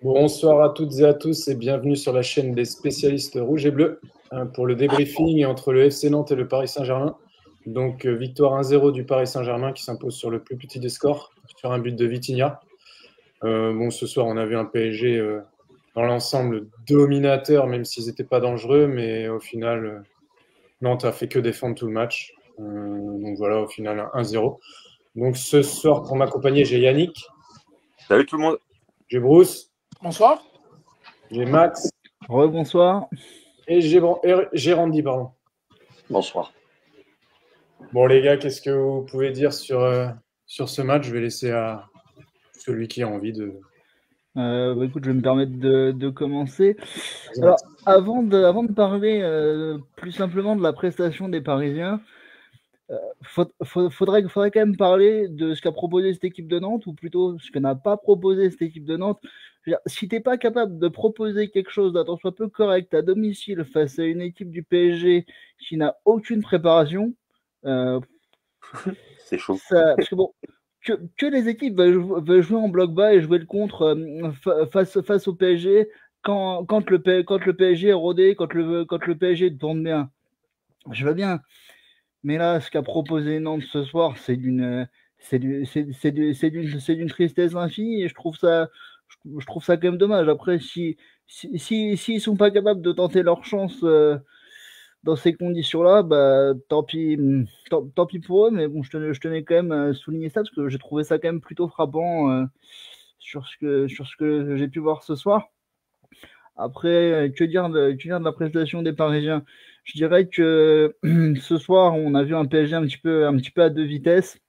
Bonsoir à toutes et à tous et bienvenue sur la chaîne des spécialistes rouges et bleus pour le débriefing entre le FC Nantes et le Paris Saint-Germain. Donc victoire 1-0 du Paris Saint-Germain qui s'impose sur le plus petit des scores, sur un but de Vitinha. Ce soir on a vu un PSG dans l'ensemble dominateur, même s'ils n'étaient pas dangereux, mais au final Nantes a fait que défendre tout le match. Donc voilà, au final 1-0. Donc ce soir pour m'accompagner j'ai Yannick. Salut tout le monde. J'ai Bruce. Bonsoir. J'ai Max. Bonsoir. Et j'ai Randy, pardon. Bonsoir. Bon les gars, qu'est-ce que vous pouvez dire sur ce match? Je vais laisser à celui qui a envie de... Écoute, je vais me permettre de commencer. Alors, avant de parler plus simplement de la prestation des Parisiens, faudrait quand même parler de ce qu'a proposé cette équipe de Nantes, ou plutôt ce que n'a pas proposé cette équipe de Nantes. Je veux dire, si t'es pas capable de proposer quelque chose d'un tant soit peu correct à domicile face à une équipe du PSG qui n'a aucune préparation, c'est chaud. Parce que bon, que les équipes veulent jouer en bloc bas et jouer le contre face au PSG quand le PSG est rodé, quand le PSG tourne bien, je veux bien. Mais là, ce qu'a proposé Nantes ce soir, c'est d'une tristesse infinie et je trouve ça quand même dommage. Après, s'ils sont pas capables de tenter leur chance dans ces conditions-là, bah, tant pis pour eux, mais bon, je tenais quand même à souligner ça parce que j'ai trouvé ça quand même plutôt frappant sur ce que j'ai pu voir ce soir. Après, que dire de la prestation des Parisiens? Je dirais que ce soir, on a vu un PSG un petit peu à deux vitesses.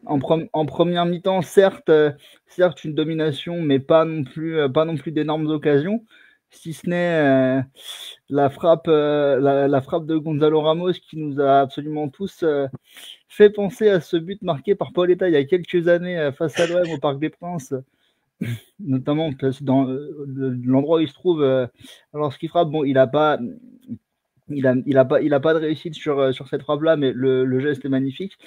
En première mi-temps, certes une domination, mais pas non plus d'énormes occasions. Si ce n'est la frappe de Gonzalo Ramos qui nous a absolument tous fait penser à ce but marqué par Paoletta il y a quelques années face à l'OM au Parc des Princes, notamment dans l'endroit où il se trouve lorsqu'il frappe. Bon, il a pas de réussite sur cette frappe-là, mais le geste est magnifique.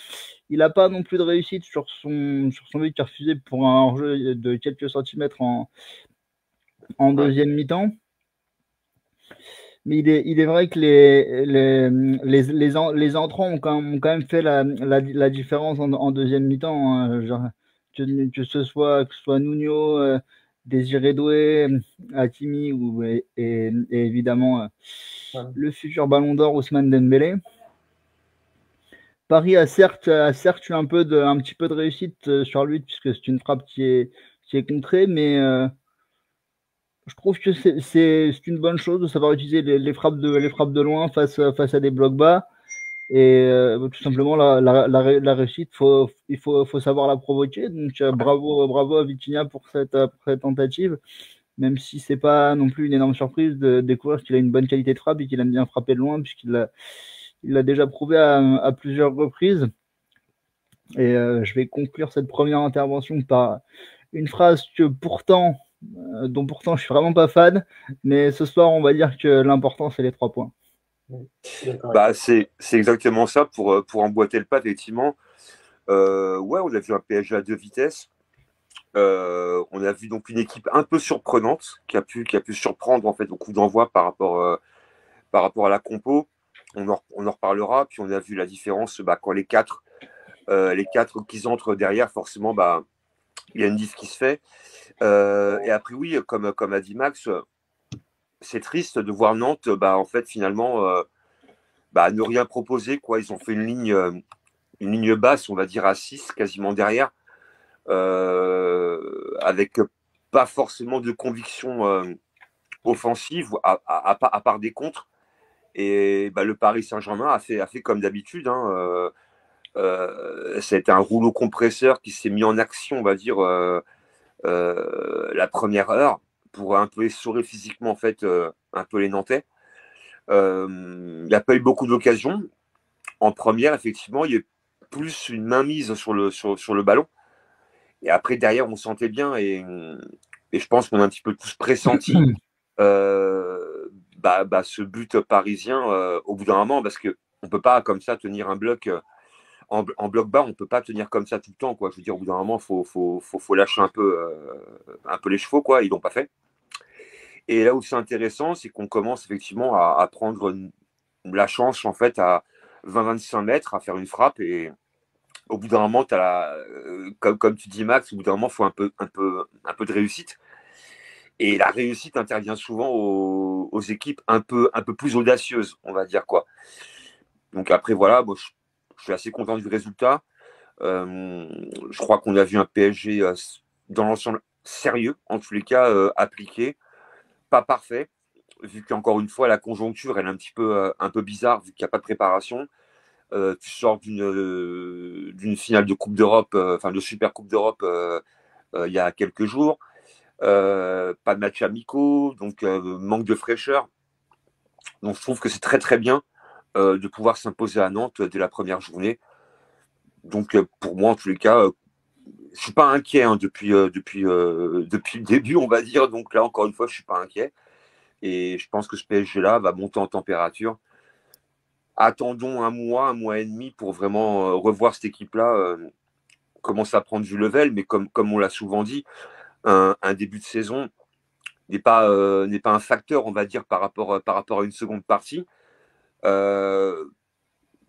Il n'a pas non plus de réussite sur son but qui est refusé pour un hors-jeu de quelques centimètres en deuxième mi-temps. Mais il est vrai que les entrants ont quand même fait la différence en deuxième mi-temps. Hein, que ce soit Nuno, Désiré Doué, Hakimi et évidemment le futur Ballon d'Or Ousmane Dembélé. Paris a certes eu un petit peu de réussite sur lui puisque c'est une frappe qui est contrée, mais je trouve que c'est une bonne chose de savoir utiliser les frappes de loin face à des blocs bas. Et tout simplement la réussite, il faut savoir la provoquer. Donc bravo à Vitinha pour cette tentative, même si c'est pas non plus une énorme surprise de découvrir qu'il a une bonne qualité de frappe et qu'il aime bien frapper de loin, puisqu'il l'a déjà prouvé à plusieurs reprises. Et je vais conclure cette première intervention par une phrase dont pourtant je suis vraiment pas fan, mais ce soir on va dire que l'important c'est les 3 points. Bah, c'est exactement ça pour emboîter le pas, effectivement. Ouais, on a vu un PSG à deux vitesses. On a vu donc une équipe un peu surprenante qui a pu surprendre en fait au coup d'envoi par rapport à la compo. On en reparlera. Puis on a vu la différence quand les quatre qui entrent derrière, forcément, il y a une diff qui se fait. Et après, oui, comme a dit Max, c'est triste de voir Nantes, en fait, finalement, ne rien proposer, quoi. Ils ont fait une ligne basse, on va dire à 6, quasiment derrière, avec pas forcément de conviction offensive, à part des contres. Et le Paris Saint-Germain a fait comme d'habitude. Hein, c'était un rouleau compresseur qui s'est mis en action, on va dire, la première heure pour un peu essorer physiquement en fait un peu les Nantais. Il n'y a pas eu beaucoup d'occasions. En première, effectivement, il y a eu plus une mainmise sur le ballon. Et après, derrière, on sentait bien et je pense qu'on a un petit peu tous pressenti ce but parisien au bout d'un moment, parce qu'on ne peut pas comme ça tenir un bloc en bloc bas, on ne peut pas tenir comme ça tout le temps, quoi. Je veux dire, au bout d'un moment, faut lâcher un peu les chevaux, quoi. Ils l'ont pas fait. Et là où c'est intéressant, c'est qu'on commence effectivement à prendre la chance, en fait, à 20-25 mètres, à faire une frappe. Et au bout d'un moment, comme tu dis, Max, au bout d'un moment, il faut un peu de réussite. Et la réussite intervient souvent aux équipes un peu plus audacieuses, on va dire, quoi. Donc après, voilà, moi, je suis assez content du résultat. Je crois qu'on a vu un PSG dans l'ensemble sérieux, en tous les cas appliqué, pas parfait, vu qu'encore une fois la conjoncture elle est un peu bizarre vu qu'il n'y a pas de préparation. Tu sors d'une finale de Coupe d'Europe, enfin de Super Coupe d'Europe il y a quelques jours, pas de matchs amicaux, donc manque de fraîcheur. Donc je trouve que c'est très très bien de pouvoir s'imposer à Nantes dès la première journée. Donc pour moi en tous les cas, je suis pas inquiet depuis le début, on va dire. Donc là, encore une fois, je suis pas inquiet. Et je pense que ce PSG-là va monter en température. Attendons un mois et demi pour vraiment revoir cette équipe-là commencer à prendre du level. Mais comme on l'a souvent dit, un début de saison n'est pas un facteur, on va dire, par rapport à une seconde partie.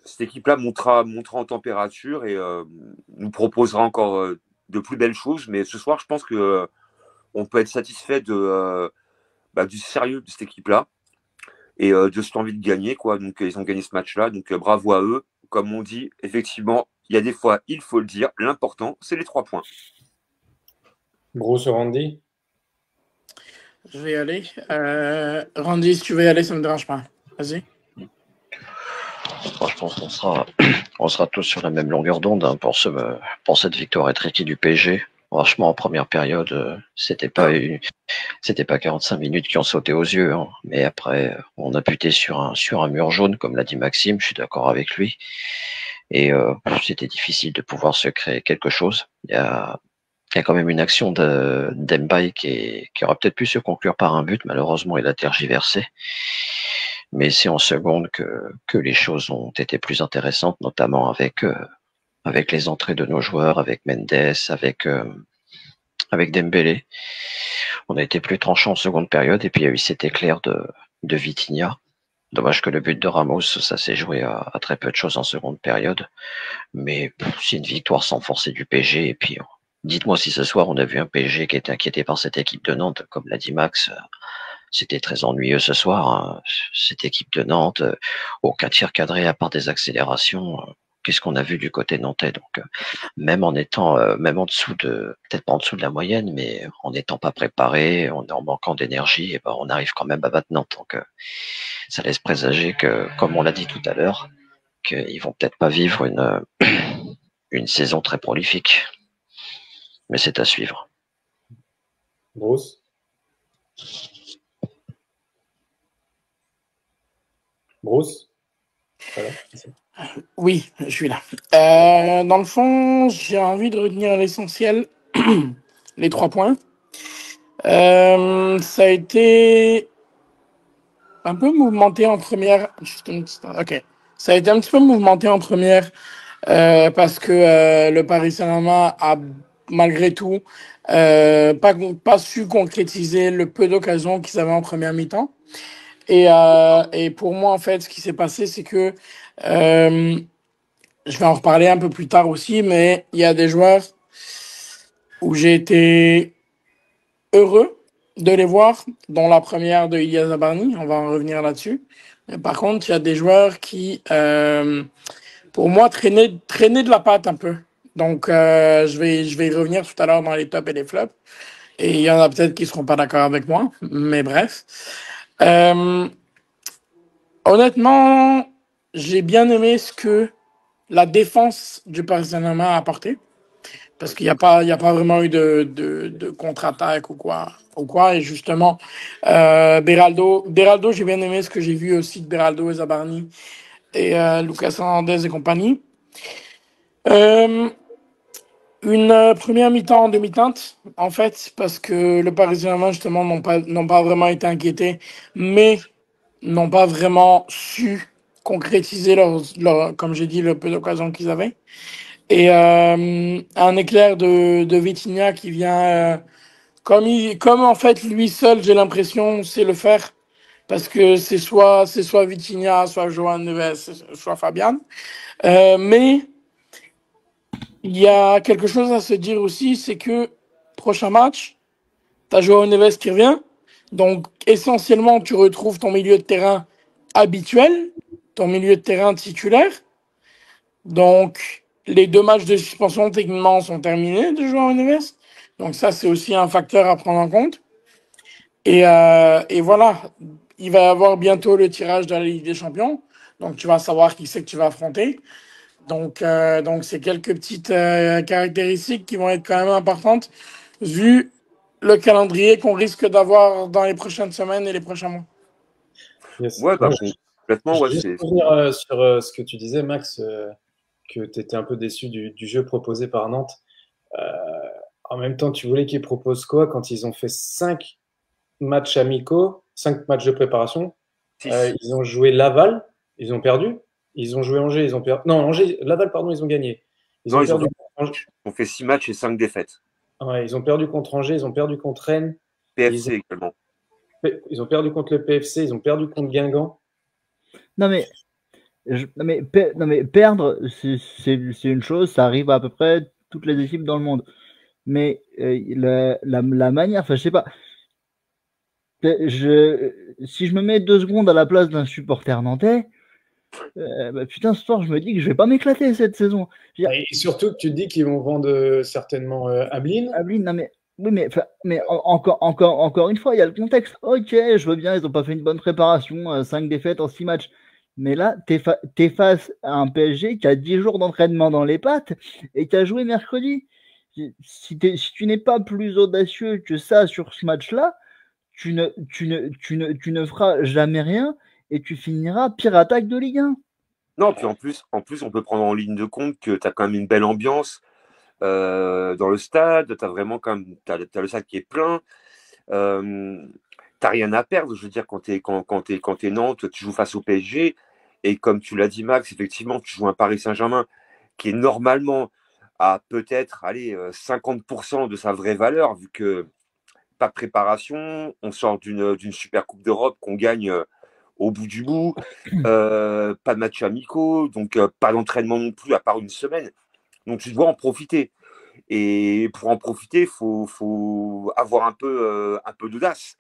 Cette équipe-là montera en température et nous proposera encore de plus belles choses. Mais ce soir, je pense que on peut être satisfait du sérieux de cette équipe-là et de cette envie de gagner, quoi. Donc, ils ont gagné ce match-là. Donc, bravo à eux. Comme on dit, effectivement, il y a des fois, il faut le dire, l'important, c'est les 3 points. Bruce Randy. Je vais y aller. Randy, si tu veux y aller, ça ne me dérange pas. Vas-y. Moi, je pense qu'on sera tous sur la même longueur d'onde pour cette victoire étriquée du PSG. Franchement, en première période, c'était pas 45 minutes qui ont sauté aux yeux, hein. Mais après, on a buté sur un mur jaune, comme l'a dit Maxime. Je suis d'accord avec lui. Et c'était difficile de pouvoir se créer quelque chose. Il y a quand même une action d'Mbaye qui aurait peut-être pu se conclure par un but. Malheureusement, il a tergiversé. Mais c'est en seconde que les choses ont été plus intéressantes, notamment avec les entrées de nos joueurs, avec Mendes, avec Dembélé. On a été plus tranchant en seconde période, et puis il y a eu cet éclair de Vitinha. Dommage que le but de Ramos, ça s'est joué à très peu de choses en seconde période. Mais c'est une victoire sans forcer du PSG. Et puis, dites-moi si ce soir on a vu un PSG qui était inquiété par cette équipe de Nantes, comme l'a dit Max. C'était très ennuyeux ce soir, hein. Cette équipe de Nantes, aucun tir cadré à part des accélérations. Qu'est-ce qu'on a vu du côté nantais? Donc, même en étant, même en dessous peut-être pas en dessous de la moyenne, mais en n'étant pas préparé, en manquant d'énergie, et ben, on arrive quand même à battre Nantes. Donc, ça laisse présager que, comme on l'a dit tout à l'heure, qu'ils vont peut-être pas vivre une saison très prolifique. Mais c'est à suivre. Bruce. Bruce. Voilà. Oui, je suis là. Dans le fond, j'ai envie de retenir l'essentiel, les 3 points. Ça a été un peu mouvementé en première. Ok. Ça a été un petit peu mouvementé en première parce que le Paris Saint-Germain a malgré tout pas su concrétiser le peu d'occasions qu'ils avaient en première mi-temps. Et pour moi, en fait, ce qui s'est passé, c'est que je vais en reparler un peu plus tard aussi, mais il y a des joueurs où j'ai été heureux de les voir, dont la première de Ilyas Zabarni, on va en revenir là-dessus. Mais par contre, il y a des joueurs qui, pour moi, traînaient de la patte un peu. Donc, je vais y revenir tout à l'heure dans les tops et les flops. Et il y en a peut-être qui ne seront pas d'accord avec moi, mais bref. Honnêtement, j'ai bien aimé ce que la défense du Paris Saint-Germain a apporté. Parce qu'il n'y a pas vraiment eu de contre-attaque ou quoi. Et justement, Beraldo, j'ai bien aimé ce que j'ai vu aussi de Beraldo et Zabarni et Lucas Hernandez et compagnie. Une première mi-temps en demi-teinte, en fait, parce que le Paris Saint-Germain, justement, n'ont pas vraiment été inquiétés, mais n'ont pas vraiment su concrétiser comme j'ai dit, le peu d'occasions qu'ils avaient. Et un éclair de Vitinha qui vient, comme en fait lui seul, j'ai l'impression, sait le faire. Parce que c'est soit Vitinha, soit Johan Neves, soit Fabian. Mais il y a quelque chose à se dire aussi, c'est que prochain match, tu as Joao Neves qui revient. Donc, essentiellement, tu retrouves ton milieu de terrain habituel, ton milieu de terrain titulaire. Donc, les 2 matchs de suspension, techniquement, sont terminés de Joao Neves. Donc, ça, c'est aussi un facteur à prendre en compte. Et voilà, il va y avoir bientôt le tirage de la Ligue des Champions. Donc, tu vas savoir qui c'est que tu vas affronter. Donc c'est quelques petites caractéristiques qui vont être quand même importantes vu le calendrier qu'on risque d'avoir dans les prochaines semaines et les prochains mois. Yes. Ouais, bah, complètement. Je Ouais, vais juste revenir sur ce que tu disais, Max, que tu étais un peu déçu du jeu proposé par Nantes. En même temps, tu voulais qu'ils proposent quoi quand ils ont fait 5 matchs amicaux, 5 matchs de préparation? Ils ont joué Laval, ils ont perdu. Ils ont joué Angers, ils ont perdu. Non, Angers, Laval, pardon, ils ont gagné. Ils ont fait 6 matchs et 5 défaites. Ouais, ils ont perdu contre Angers, ils ont perdu contre Rennes. PFC également. Ils ont perdu contre le PFC, ils ont perdu contre Guingamp. Non mais perdre, c'est une chose, ça arrive à peu près toutes les équipes dans le monde. Mais la manière, enfin je sais pas, si je me mets 2 secondes à la place d'un supporter nantais, putain, ce soir je me dis que je vais pas m'éclater cette saison. Et surtout que tu te dis qu'ils vont vendre certainement Ablin. Non mais oui, mais encore une fois, il y a le contexte. Ok, je veux bien, ils n'ont pas fait une bonne préparation, 5 défaites en 6 matchs. Mais là, t'es face à un PSG qui a 10 jours d'entraînement dans les pattes et qui a joué mercredi. Si tu n'es pas plus audacieux que ça sur ce match-là, tu ne feras jamais rien et tu finiras pire attaque de Ligue 1. Non, puis en plus, on peut prendre en ligne de compte que tu as quand même une belle ambiance dans le stade. Tu as vraiment t'as le stade qui est plein. T'as rien à perdre. Je veux dire, quand t'es Nantes, tu joues face au PSG. Et comme tu l'as dit, Max, effectivement, tu joues un Paris Saint-Germain qui est normalement à peut-être 50% de sa vraie valeur, vu que pas de préparation, on sort d'une super Coupe d'Europe qu'on gagne au bout du bout, pas de matchs amicaux, donc pas d'entraînement non plus à part une semaine. Donc tu dois en profiter. Et pour en profiter, il faut avoir un peu d'audace.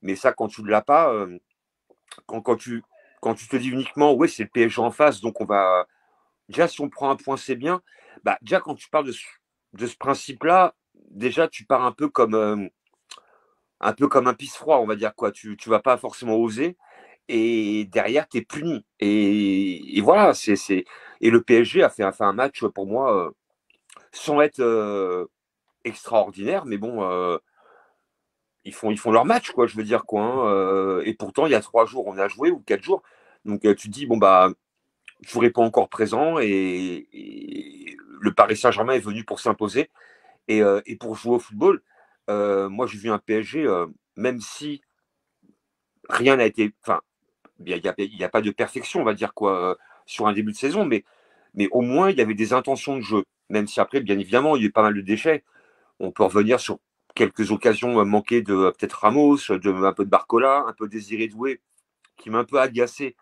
Mais ça, quand tu ne l'as pas, quand tu te dis uniquement, ouais, c'est le PSG en face, donc on va. Déjà, si on prend un point, c'est bien. Bah, déjà, quand tu parles de ce principe-là, déjà, tu pars un peu comme un pisse-froid, on va dire quoi. Tu vas pas forcément oser. Et derrière, tu es puni. Et voilà, et le PSG a fait un match pour moi sans être extraordinaire, mais bon, ils font leur match, quoi, je veux dire, quoi. Et pourtant, il y a 3 jours, on a joué, ou 4 jours. Donc, tu te dis, bon, bah, je ne serai pas encore présent. Et le Paris Saint-Germain est venu pour s'imposer et pour jouer au football. Moi, j'ai vu un PSG, même si rien n'a été. Enfin, il n'y a pas de perfection, on va dire, quoi, sur un début de saison, mais au moins, il y avait des intentions de jeu. Même si après, bien évidemment, il y a eu pas mal de déchets. On peut revenir sur quelques occasions manquées de peut-être Ramos, un peu de Barcola, un peu Désiré Doué, qui m'a un peu agacé.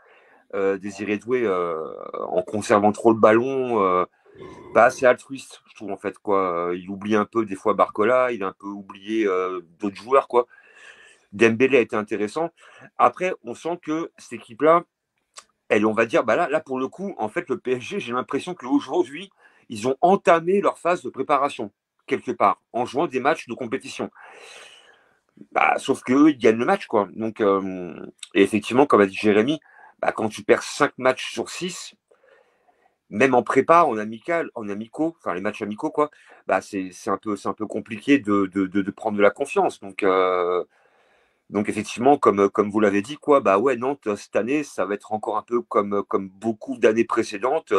Désiré Doué en conservant trop le ballon, pas assez altruiste, je trouve, en fait, quoi. Il oublie un peu des fois Barcola, il a un peu oublié d'autres joueurs, quoi. Dembélé a été intéressant. Après, on sent que cette équipe-là, on va dire, bah là, pour le coup, en fait, le PSG, j'ai l'impression qu'aujourd'hui, ils ont entamé leur phase de préparation, quelque part, en jouant des matchs de compétition. Bah, sauf qu'eux, ils gagnent le match, quoi. Donc, et effectivement, comme a dit Jérémy, bah, quand tu perds 5 matchs sur 6, même en prépa, en amicaux, enfin les matchs amicaux, quoi, bah, c'est un peu compliqué de prendre de la confiance. Donc effectivement, comme vous l'avez dit, quoi, bah ouais, Nantes, cette année, ça va être encore un peu comme beaucoup d'années précédentes.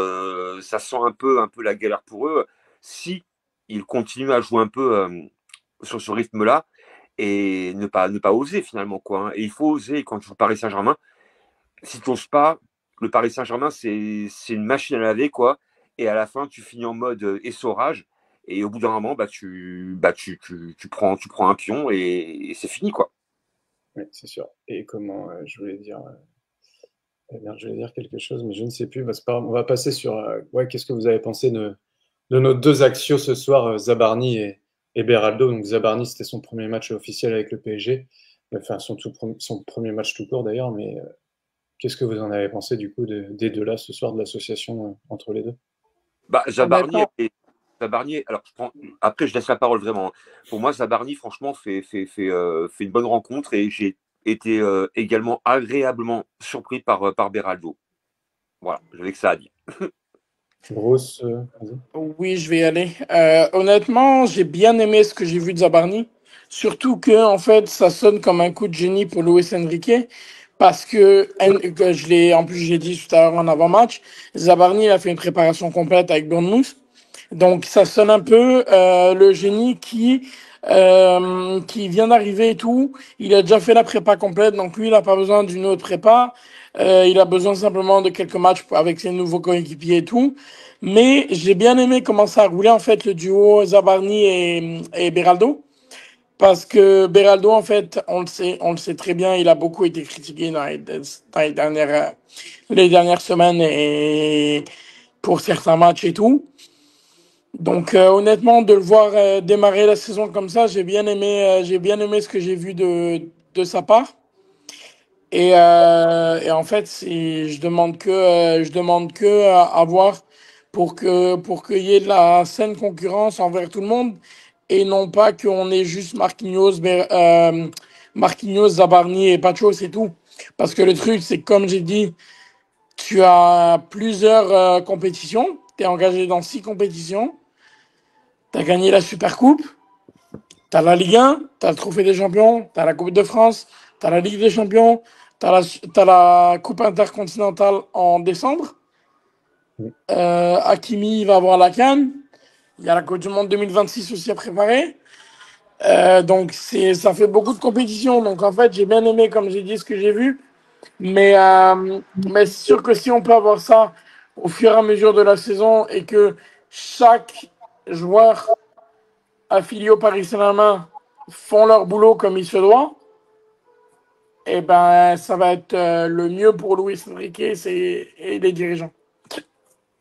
Ça sent un peu la galère pour eux. Si ils continuent à jouer un peu sur ce rythme-là et ne pas oser finalement, quoi. Et il faut oser quand tu joues Paris Saint-Germain. Si tu n'oses pas, le Paris Saint-Germain, c'est une machine à laver, quoi. Et à la fin, tu finis en mode essorage. Et au bout d'un moment, tu prends un pion et c'est fini, quoi. Oui, c'est sûr. Et comment, je voulais dire, merde, je voulais dire quelque chose, mais je ne sais plus. Bah, c'est pas grave. On va passer sur, ouais, qu'est-ce que vous avez pensé de nos deux axios ce soir, Zabarni et Beraldo. Donc Zabarni, c'était son premier match officiel avec le PSG, enfin son premier match tout court d'ailleurs, mais qu'est-ce que vous en avez pensé du coup des deux là ce soir, de l'association entre les deux? Bah, Honnêtement, Zabarni, alors après je laisse la parole vraiment. Pour moi, Zabarni, franchement, fait une bonne rencontre et j'ai été également agréablement surpris par Beraldo. Voilà, j'avais que ça à dire. Grosse, vas-y. oui, je vais y aller. Honnêtement, j'ai bien aimé ce que j'ai vu de Zabarni. Surtout que, en fait, ça sonne comme un coup de génie pour Luis Enrique. Parce que en plus, j'ai dit tout à l'heure en avant-match, Zabarni, il a fait une préparation complète avec Bournemouth. Donc, ça sonne un peu le génie qui vient d'arriver et tout. Il a déjà fait la prépa complète, donc lui, il n'a pas besoin d'une autre prépa. Il a besoin simplement de quelques matchs avec ses nouveaux coéquipiers et tout. Mais j'ai bien aimé comment ça a roulé en fait le duo Zabarni et Beraldo. Parce que Beraldo, en fait, on le sait très bien, il a beaucoup été critiqué les dernières semaines et pour certains matchs et tout. Donc honnêtement, de le voir démarrer la saison comme ça, j'ai bien aimé ce que j'ai vu de sa part. Et en fait, je demande que à voir pour qu'il y ait de la saine concurrence envers tout le monde et non pas qu'on ait juste Marquinhos, Zabarni et Pacho, c'est tout. Parce que le truc, c'est que comme j'ai dit, tu as plusieurs compétitions, tu es engagé dans 6 compétitions, tu as gagné la Super Coupe, tu as la Ligue 1, tu as le Trophée des Champions, tu as la Coupe de France, tu as la Ligue des Champions, t'as la Coupe intercontinentale en décembre. Hakimi va avoir la CAN. Il y a la Coupe du Monde 2026 aussi à préparer. Donc ça fait beaucoup de compétitions. Donc en fait, j'ai bien aimé, comme j'ai dit, ce que j'ai vu. Mais c'est sûr que si on peut avoir ça au fur et à mesure de la saison et que chaque joueur affilié au Paris Saint-Germain font leur boulot comme il se doit, et ben ça va être le mieux pour Luis Enrique et les dirigeants.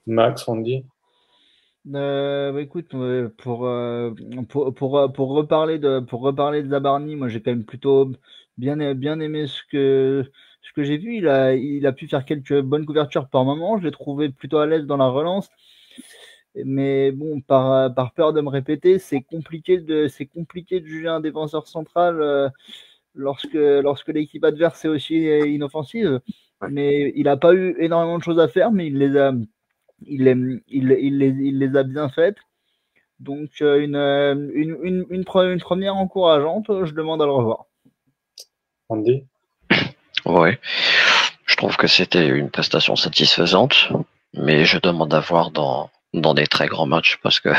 Max, Randy. Bah, écoute, pour reparler de Zabarni, moi j'ai quand même plutôt bien aimé ce que j'ai vu. Il a pu faire quelques bonnes couvertures par moment. Je l'ai trouvé plutôt à l'aise dans la relance. Mais bon, par peur de me répéter, c'est compliqué de juger un défenseur central lorsque l'équipe adverse est aussi inoffensive. Ouais. Mais il n'a pas eu énormément de choses à faire, mais il les a bien faites. Donc une première encourageante, je demande à le revoir. Randy. Ouais, je trouve que c'était une prestation satisfaisante, mais je demande à voir dans des très grands matchs parce que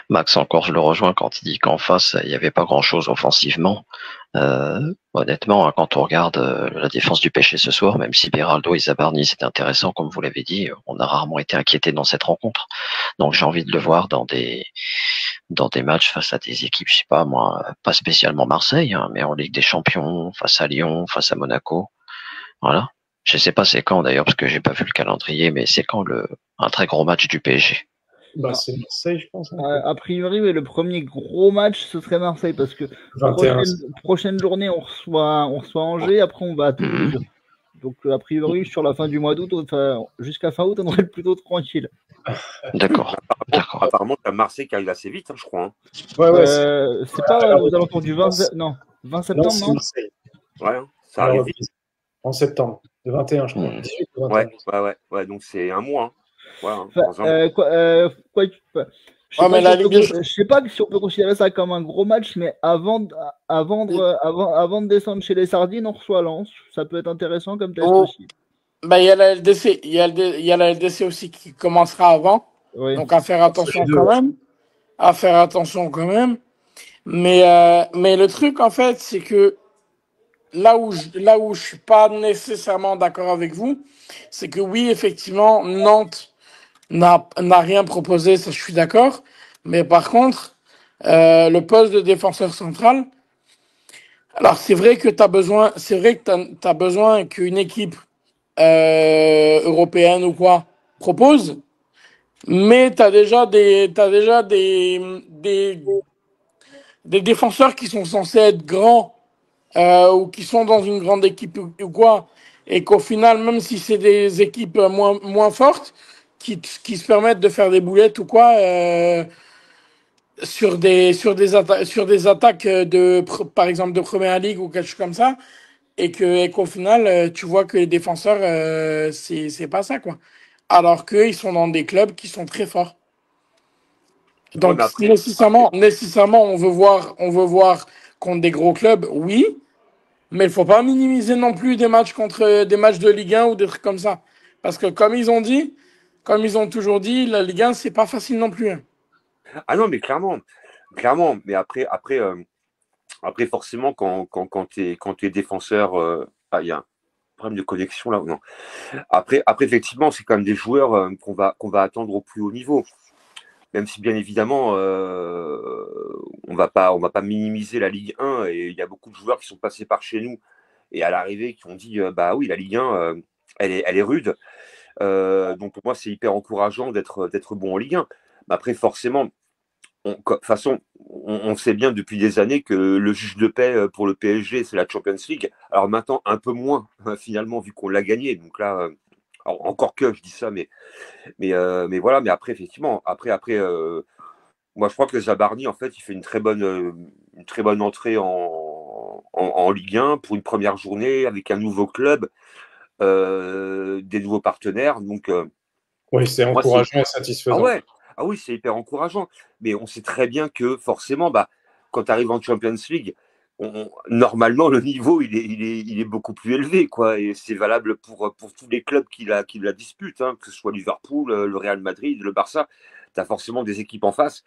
Max encore je le rejoins quand il dit qu'en face il n'y avait pas grand-chose offensivement. Honnêtement, hein, quand on regarde la défense du PSG ce soir, même si Beraldo et Zabarni c'était intéressant comme vous l'avez dit, on a rarement été inquiété dans cette rencontre. Donc j'ai envie de le voir dans des matchs face à des équipes, je sais pas moi, pas spécialement Marseille, hein, mais en Ligue des Champions, face à Lyon, face à Monaco. Voilà. Je sais pas c'est quand d'ailleurs parce que j'ai pas vu le calendrier, mais c'est quand un très gros match du PSG. Bah, c'est Marseille, je pense. A priori, mais le premier gros match, ce serait Marseille, parce que 21. prochaine journée, on reçoit Angers, après on va à Toulouse. Donc, a priori, sur la fin du mois d'août, jusqu'à fin août, on devrait être plutôt tranquille. D'accord. Apparemment, tu as Marseille qui arrive assez vite, hein, je crois. Hein. Ouais, c'est pas aux alentours du 20 septembre, c'est non Marseille. Ouais, ça arrive vite. En septembre, le 21, je crois. 18 ou 21. Ouais, donc c'est un mois. Hein. Ouais, je sais pas si on peut considérer ça comme un gros match, mais avant de descendre chez les Sardines, on reçoit Lens. Ça peut être intéressant comme test aussi. Bah, il y a la LDC. Il y a la LDC aussi qui commencera avant. Oui. Donc à faire attention quand même. Mais le truc, en fait, c'est que là où je suis pas nécessairement d'accord avec vous, c'est que oui, effectivement, Nantes n'a rien proposé, ça je suis d'accord. Mais par contre, le poste de défenseur central, alors c'est vrai que t'as besoin qu'une équipe européenne ou quoi propose, mais t'as déjà des défenseurs qui sont censés être grands ou qui sont dans une grande équipe ou quoi, et qu'au final, même si c'est des équipes moins fortes, qui se permettent de faire des boulettes ou quoi, sur des attaques par exemple, de Première Ligue ou quelque chose comme ça, et qu'au final, tu vois que les défenseurs, c'est pas ça, quoi. Alors qu'ils sont dans des clubs qui sont très forts. Ouais, Donc, mais après, nécessairement, on veut voir contre des gros clubs, oui, mais il faut pas minimiser non plus des matchs contre des matchs de Ligue 1 ou des trucs comme ça. Parce que comme ils ont toujours dit, la Ligue 1, c'est pas facile non plus, hein. ah non, mais clairement. Mais après forcément, quand t'es défenseur, il y a un problème de connexion là ou non. Après, effectivement, c'est quand même des joueurs qu'on va attendre au plus haut niveau. Même si bien évidemment, on va pas minimiser la Ligue 1 et il y a beaucoup de joueurs qui sont passés par chez nous et à l'arrivée qui ont dit bah oui, la Ligue 1, elle est rude. Donc pour moi, c'est hyper encourageant d'être bon en Ligue 1. Mais après, forcément, de toute façon, on sait bien depuis des années que le juge de paix pour le PSG, c'est la Champions League. Alors maintenant, un peu moins, finalement, vu qu'on l'a gagné. Donc là, encore que je dis ça, mais voilà. Mais après, effectivement, moi, je crois que Zabarni, en fait, il fait une très bonne entrée en Ligue 1 pour une première journée avec un nouveau club, des nouveaux partenaires. Donc, Oui, c'est pour moi, c'est encourageant et ah satisfaisant. ouais, ah oui, c'est hyper encourageant. Mais on sait très bien que forcément, bah, quand tu arrives en Champions League, normalement, le niveau, il est beaucoup plus élevé, quoi. Et c'est valable pour tous les clubs qui la disputent, hein, que ce soit Liverpool, le Real Madrid, le Barça. Tu as forcément des équipes en face.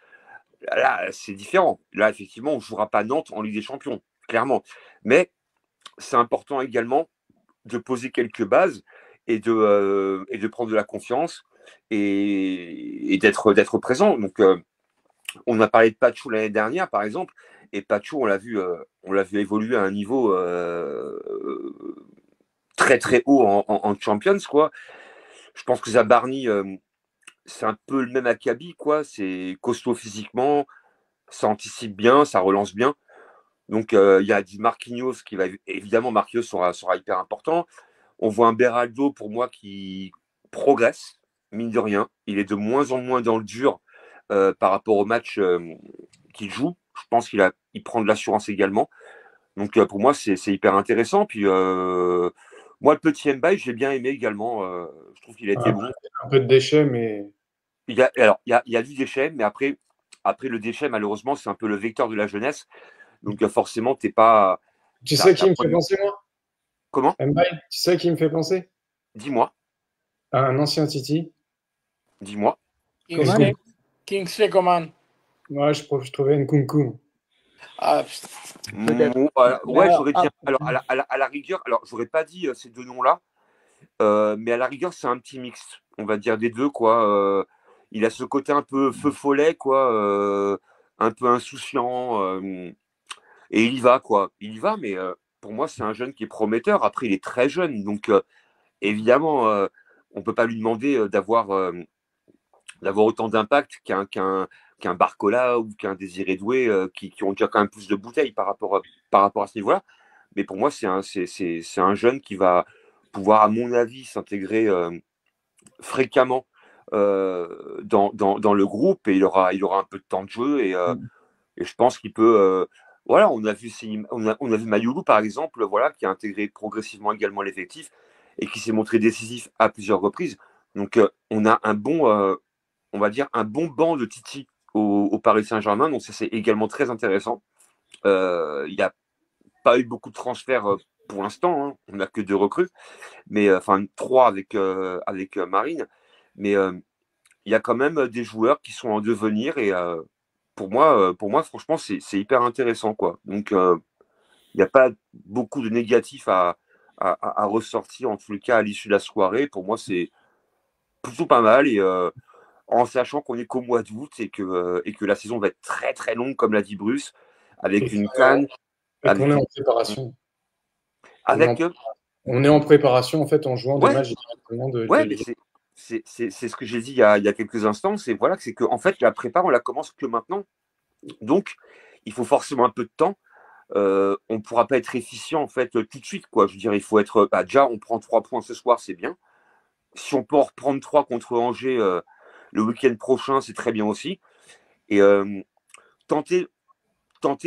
Là, c'est différent. Là, effectivement, on ne jouera pas Nantes en Ligue des Champions, clairement. Mais c'est important également de poser quelques bases et de prendre de la confiance et d'être présent. Donc, on a parlé de Pachou l'année dernière, par exemple, et Pachou, on l'a vu évoluer à un niveau très très haut en Champions, quoi. Je pense que Zabarni, c'est un peu le même acabit, quoi. C'est costaud physiquement, ça anticipe bien, ça relance bien. Donc, il y a dit Marquinhos qui va évidemment, Marquinhos sera hyper important. On voit un Beraldo pour moi qui progresse, mine de rien. Il est de moins en moins dans le dur par rapport au match qu'il joue. Je pense qu'il prend de l'assurance également. Donc pour moi, c'est hyper intéressant. Puis moi, le petit Mbaye, j'ai bien aimé également. Je trouve qu'il a été bon. Un peu de déchets, mais Il y a du déchet, mais après le déchet, malheureusement, c'est un peu le vecteur de la jeunesse. Donc forcément, t'es pas. tu sais qui me fait pas- penser, moi? Comment? Mbaye, tu sais qui me fait penser? Dis-moi. À un ancien Titi. Dis-moi. Kingsley, Kingsley Coman. Ouais, je trouvais Nkunku. Ah, putain. Peut-être. Ouais, Alors, j'aurais dit. Alors, à la rigueur, alors, j'aurais pas dit ces deux noms-là, mais à la rigueur, c'est un petit mix, on va dire, des deux, quoi. Il a ce côté un peu feu follet, quoi, un peu insouciant, et il y va, quoi. Il y va, mais pour moi, c'est un jeune qui est prometteur. Après, il est très jeune, donc évidemment, on peut pas lui demander d'avoir autant d'impact qu'un Barcola ou qu'un Désiré Doué qui ont déjà quand même plus de bouteilles par rapport à ce niveau-là. Mais pour moi, c'est un jeune qui va pouvoir, à mon avis, s'intégrer fréquemment dans le groupe et il aura un peu de temps de jeu et je pense qu'il peut. Voilà, on a vu Mayoulou, par exemple, voilà, qui a intégré progressivement également l'effectif et qui s'est montré décisif à plusieurs reprises. Donc, on a on va dire, un bon banc de Titi au Paris Saint-Germain. Donc, ça, c'est également très intéressant. Il n'y a pas eu beaucoup de transferts pour l'instant, hein. On n'a que 2 recrues, mais enfin 3 avec Marine. Mais il y a quand même des joueurs qui sont en devenir et pour moi, franchement, c'est hyper intéressant, quoi. Donc, n'y a pas beaucoup de négatifs à ressortir, en tous les cas, à l'issue de la soirée. Pour moi, c'est plutôt pas mal. Et en sachant qu'on est qu'au mois d'août et que la saison va être très très longue, comme l'a dit Bruce, avec une CAN. Et qu'on est en préparation. Avec on est en préparation, en fait, en jouant des matchs directement de mais c'est ce que j'ai dit il y a quelques instants. C'est voilà, c'est que en fait, la prépa, on la commence que maintenant. Donc, il faut forcément un peu de temps. On ne pourra pas être efficient en fait tout de suite, quoi. Je veux dire, il faut être déjà, on prend 3 points ce soir, c'est bien. Si on peut en reprendre 3 contre Angers le week-end prochain, c'est très bien aussi. Et tenter,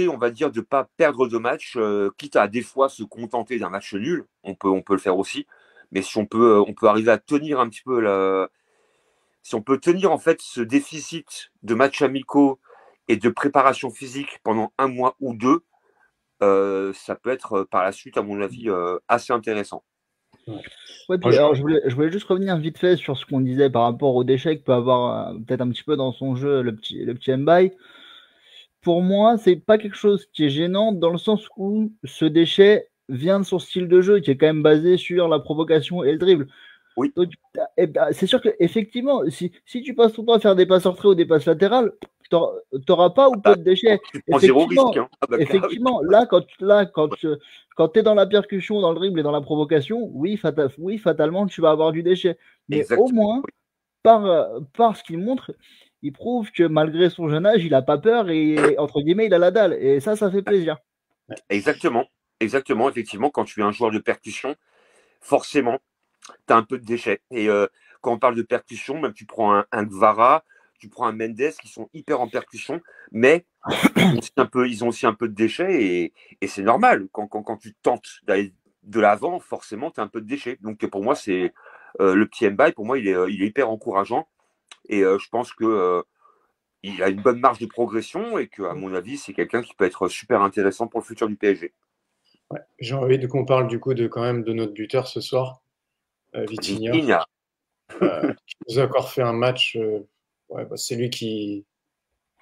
on va dire, de ne pas perdre de match, quitte à des fois se contenter d'un match nul, on peut le faire aussi. Mais si on peut arriver à tenir un petit peu si on peut tenir en fait ce déficit de matchs amicaux et de préparation physique pendant 1 mois ou 2, ça peut être par la suite, à mon avis, assez intéressant. Ouais, puis, alors, je voulais juste revenir vite fait sur ce qu'on disait par rapport au déchet que peut avoir peut-être un petit peu dans son jeu le petit Mbaye. Pour moi, c'est pas quelque chose qui est gênant dans le sens où ce déchet vient de son style de jeu qui est quand même basé sur la provocation et le dribble. Oui. Donc, c'est sûr qu'effectivement, si tu passes ton temps à faire des passes entrées ou des passes latérales, t'auras pas ou peu de déchets. Tu prends zéro risque. Hein. Effectivement, là, quand tu es dans la percussion, dans le dribble et dans la provocation, oui, fatalement, tu vas avoir du déchet. Mais exactement. au moins, par ce qu'il montre, il prouve que malgré son jeune âge, il n'a pas peur et, entre guillemets, il a la dalle. Et ça fait plaisir. Exactement. Effectivement, quand tu es un joueur de percussion, forcément, tu as un peu de déchets. Et quand on parle de percussion, même tu prends un Gvara, tu prends un Mendes qui sont hyper en percussion, mais ils ont aussi un peu de déchets et c'est normal. Quand tu tentes d'aller de l'avant, forcément, tu as un peu de déchets. Donc pour moi, c'est le petit Mbaye, pour moi, il est hyper encourageant. Et je pense que il a une bonne marge de progression et qu'à mon avis, c'est quelqu'un qui peut être super intéressant pour le futur du PSG. Ouais. J'ai envie qu'on parle du coup quand même de notre buteur ce soir, Vitinha. Qui nous a encore fait un match. C'est lui qui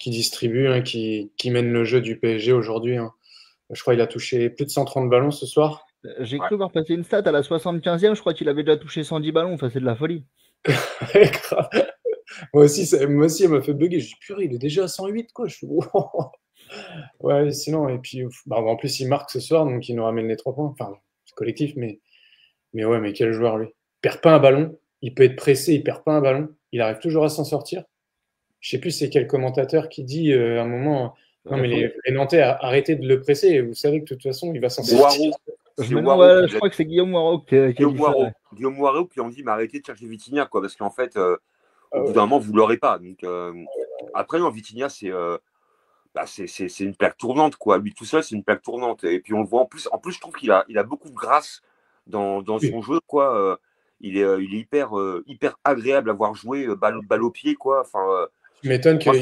distribue, hein, qui mène le jeu du PSG aujourd'hui. Hein. Je crois qu'il a touché plus de 130 ballons ce soir. J'ai cru voir passer une stat à la 75e, je crois qu'il avait déjà touché 110 ballons, enfin c'est de la folie. Moi aussi, elle m'a fait bugger. Je dis purée, il est déjà à 108 quoi. Je suis ouais, sinon, et puis en plus il marque ce soir, donc il nous ramène les 3 points. Enfin, c'est collectif, mais ouais, mais quel joueur lui. Il perd pas un ballon, il peut être pressé, il perd pas un ballon, il arrive toujours à s'en sortir. Je sais plus c'est quel commentateur qui dit à un moment non mais les Nantais arrêtez de le presser, vous savez que de toute façon il va s'en sortir. Je crois que c'est Guillaume Moirot qui a dit ça. Guillaume Moirot qui ont dit mais arrêtez de chercher Vitinha quoi, parce qu'en fait au bout d'un moment vous l'aurez pas. Donc après non, Vitinha c'est une plaque tournante quoi. Lui tout seul c'est une plaque tournante et puis on le voit en plus je trouve qu'il a beaucoup de grâce dans son jeu quoi. Il est hyper agréable à voir jouer, balle au pied quoi. Enfin tu m'étonnes qu'il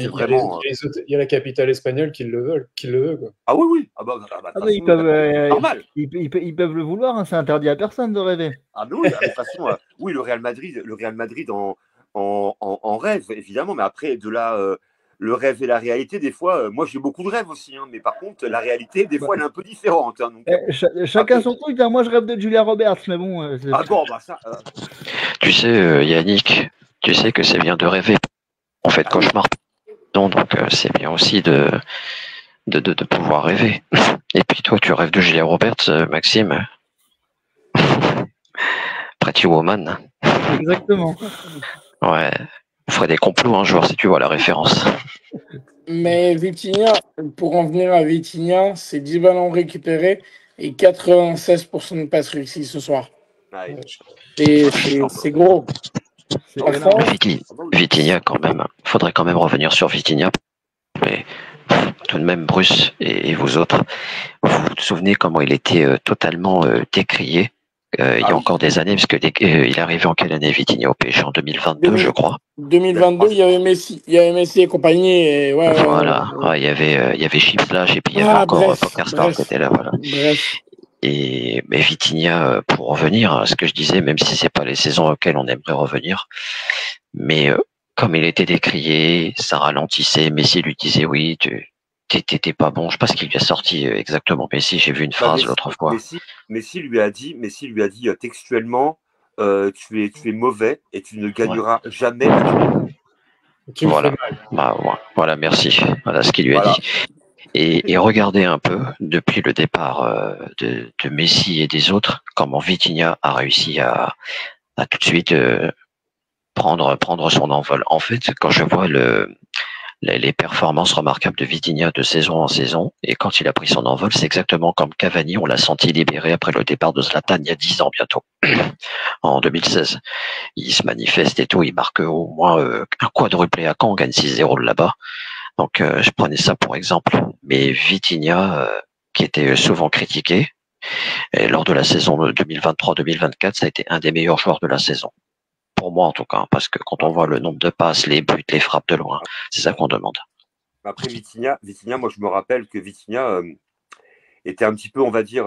y a la capitale espagnole qui le veut quoi. Ah oui. Normal. Ils peuvent le vouloir, hein, c'est interdit à personne de rêver. Ah mais oui, de toute façon, oui, le Real Madrid en rêve, évidemment, mais après, de là, le rêve et la réalité, des fois, moi j'ai beaucoup de rêves aussi, hein, mais par contre, la réalité, des fois, elle est un peu différente. Hein, donc, chacun son truc, hein, moi je rêve de Julia Roberts, mais bon. Ça. Tu sais, Yannick, tu sais que c'est bien de rêver. On fait cauchemar. Donc c'est bien aussi de pouvoir rêver. Et puis toi, tu rêves de Julia Roberts, Maxime. Pretty Woman. Exactement. Ouais. On ferait des complots un jour si tu vois la référence. Mais Vitinha, pour en venir à Vitinha, c'est 10 ballons récupérés et 96% de passes réussies ce soir. Ouais. C'est gros. Vitinha quand même. Faudrait quand même revenir sur Vitinha. Mais tout de même, Bruce et vous autres, vous vous souvenez comment il était totalement décrié il y a encore des années, parce que il est arrivé en quelle année Vitinha au PSG? En 2022, je crois. 2022, il y avait Messi et compagnie. Et voilà. Il y avait Chifflage et puis il y avait encore PokerStars qui était là. Voilà. Bref. Mais Vitinha, pour revenir à ce que je disais, même si c'est pas les saisons auxquelles on aimerait revenir, mais comme il était décrié, ça ralentissait. Messi lui disait oui, t'étais pas bon. Je sais pas ce qu'il lui a sorti exactement. Messi, j'ai vu une phrase l'autre fois. Messi lui a dit textuellement, tu es mauvais et tu ne gagneras jamais. Voilà. Voilà, merci. Voilà ce qu'il lui a dit. Et regardez un peu, depuis le départ de Messi et des autres, comment Vitinha a réussi à tout de suite prendre son envol. En fait, quand je vois les performances remarquables de Vitinha de saison en saison, et quand il a pris son envol, c'est exactement comme Cavani, on l'a senti libéré après le départ de Zlatan il y a 10 ans bientôt, en 2016. Il se manifeste et tout, il marque au moins un quadruplé à Caen, on gagne 6-0 là-bas. Donc je prenais ça pour exemple. Mais Vitinha, qui était souvent critiqué, et lors de la saison 2023-2024, ça a été un des meilleurs joueurs de la saison. Pour moi en tout cas, parce que quand on voit le nombre de passes, les buts, les frappes de loin, c'est ça qu'on demande. Après Vitinha, moi je me rappelle que Vitinha était un petit peu, on va dire,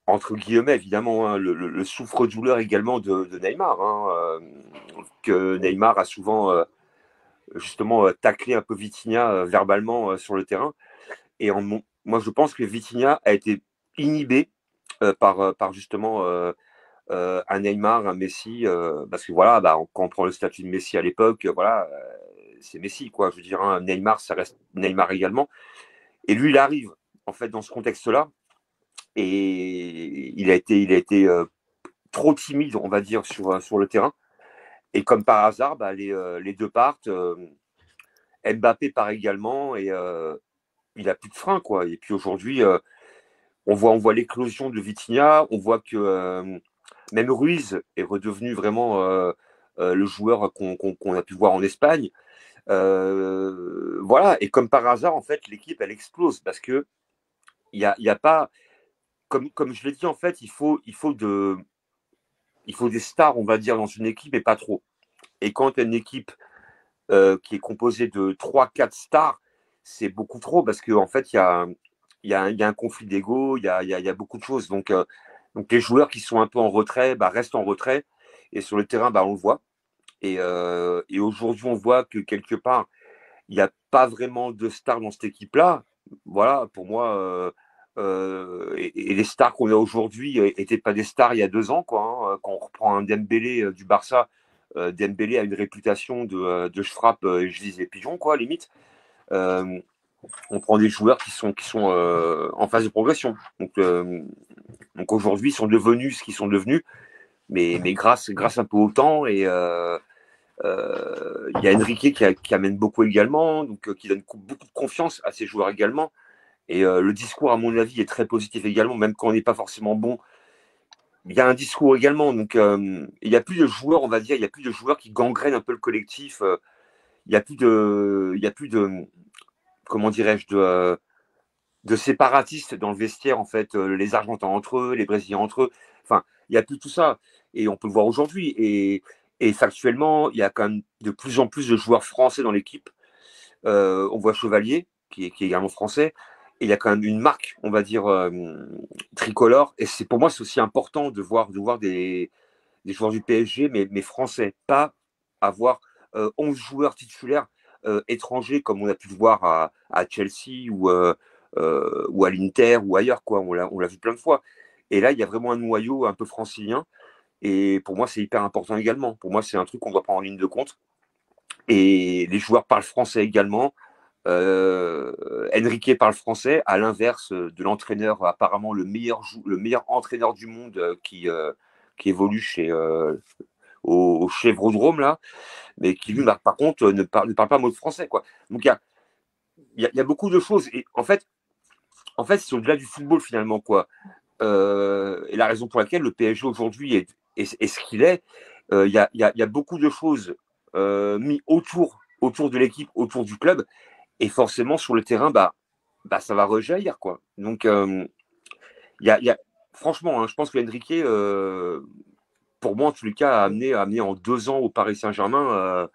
entre guillemets évidemment, hein, le souffre-douleur également de Neymar, hein, que Neymar a souvent justement taclé un peu Vitinha verbalement sur le terrain. Et moi je pense que Vitinha a été inhibé par justement un Neymar, un Messi, parce que voilà, quand on prend le statut de Messi à l'époque, voilà, c'est Messi, quoi. Je veux dire, hein, Neymar, ça reste Neymar également. Et lui, il arrive, en fait, dans ce contexte-là, et il a été trop timide, on va dire, sur le terrain. Et comme par hasard, les deux partent. Mbappé part également, et il a plus de frein, quoi. Et puis aujourd'hui, on voit l'éclosion de Vitinha, on voit que même Ruiz est redevenu vraiment le joueur qu'on a pu voir en Espagne. Voilà, et comme par hasard, en fait, l'équipe, elle explose parce que il y a pas, comme je l'ai dit, en fait, il faut des stars, on va dire, dans une équipe, et pas trop. Et quand tu as une équipe qui est composée de 3-4 stars, c'est beaucoup trop parce qu'en fait, il y a un conflit d'ego, il y a beaucoup de choses. Donc les joueurs qui sont un peu en retrait restent en retrait. Et sur le terrain, on le voit. Et aujourd'hui, on voit que quelque part, il n'y a pas vraiment de stars dans cette équipe-là. Voilà, pour moi, et les stars qu'on a aujourd'hui n'étaient pas des stars il y a 2 ans, quoi, hein. Quand on reprend un Dembélé du Barça, Dembélé a une réputation de je frappe et je vise les pigeons, quoi, limite. On prend des joueurs qui sont en phase de progression. Donc aujourd'hui, ils sont devenus ce qu'ils sont devenus, mais grâce un peu au temps. Et il y a Enrique qui amène beaucoup également, donc qui donne beaucoup de confiance à ses joueurs également. Et le discours, à mon avis, est très positif également, même quand on n'est pas forcément bon. Il y a un discours également. Donc il n'y a plus de joueurs, on va dire, il n'y a plus de joueurs qui gangrènent un peu le collectif. Il n'y a plus de comment dirais-je, de séparatistes dans le vestiaire, en fait, les Argentins entre eux, les Brésiliens entre eux. Enfin, il n'y a plus tout ça. Et on peut le voir aujourd'hui. Et factuellement, il y a quand même de plus en plus de joueurs français dans l'équipe. On voit Chevalier, qui est également français. Et il y a quand même une marque, on va dire, tricolore. Et pour moi, c'est aussi important de voir des joueurs du PSG, mais français. Pas avoir 11 joueurs titulaires étrangers, comme on a pu le voir à Chelsea ou à l'Inter ou ailleurs, quoi. On l'a vu plein de fois. Et là, il y a vraiment un noyau un peu francilien. Et pour moi, c'est hyper important également. Pour moi, c'est un truc qu'on doit prendre en ligne de compte. Et les joueurs parlent français également. Enrique parle français, à l'inverse de l'entraîneur, apparemment le meilleur entraîneur du monde qui évolue au Chevrodrome, là, mais qui, lui, par contre, ne parle pas un mot de français, quoi. Donc, il y a beaucoup de choses. Et en fait, c'est au-delà du football, finalement, quoi. Et la raison pour laquelle le PSG aujourd'hui est ce qu'il est, il y a beaucoup de choses mis autour de l'équipe, autour du club, et forcément sur le terrain, ça va rejaillir, quoi. Donc, franchement, hein, je pense que Enrique, pour moi, en tous les cas, a amené en 2 ans au Paris Saint-Germain,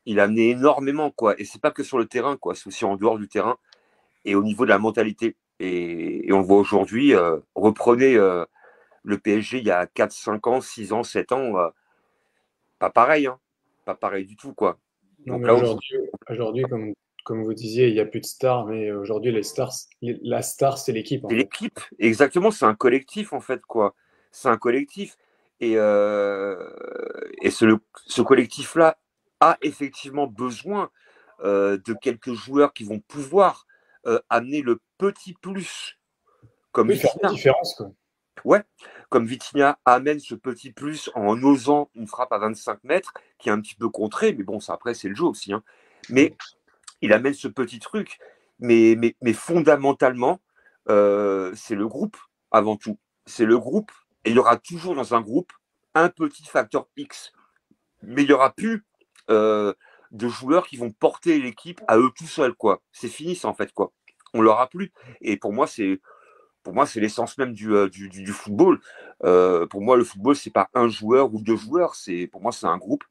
il a amené énormément, quoi. Et c'est pas que sur le terrain, quoi. C'est aussi en dehors du terrain et au niveau de la mentalité. Et on le voit aujourd'hui, reprenez le PSG il y a 4, 5 ans, 6 ans, 7 ans, pas pareil, hein. Pas pareil du tout, quoi. Non, Donc mais là, aujourd'hui, comme vous disiez, il n'y a plus de stars, mais aujourd'hui, la star, c'est l'équipe. C'est l'équipe, exactement, c'est un collectif en fait, quoi. C'est un collectif. Et ce collectif-là a effectivement besoin de quelques joueurs qui vont pouvoir amener le petit plus, comme faire la différence, quoi. Ouais, comme Vitinha amène ce petit plus en osant une frappe à 25 mètres, qui est un petit peu contrée, mais bon, ça après, c'est le jeu aussi. Hein. Mais il amène ce petit truc. Mais fondamentalement, c'est le groupe avant tout. C'est le groupe. Et il y aura toujours dans un groupe un petit facteur X. Mais il n'y aura plus de joueurs qui vont porter l'équipe à eux tout seuls, quoi. C'est fini, ça, en fait, quoi. On l'aura plus. Et pour moi, c'est l'essence même du football. Pour moi, le football, c'est pas un joueur ou deux joueurs. Pour moi, c'est un groupe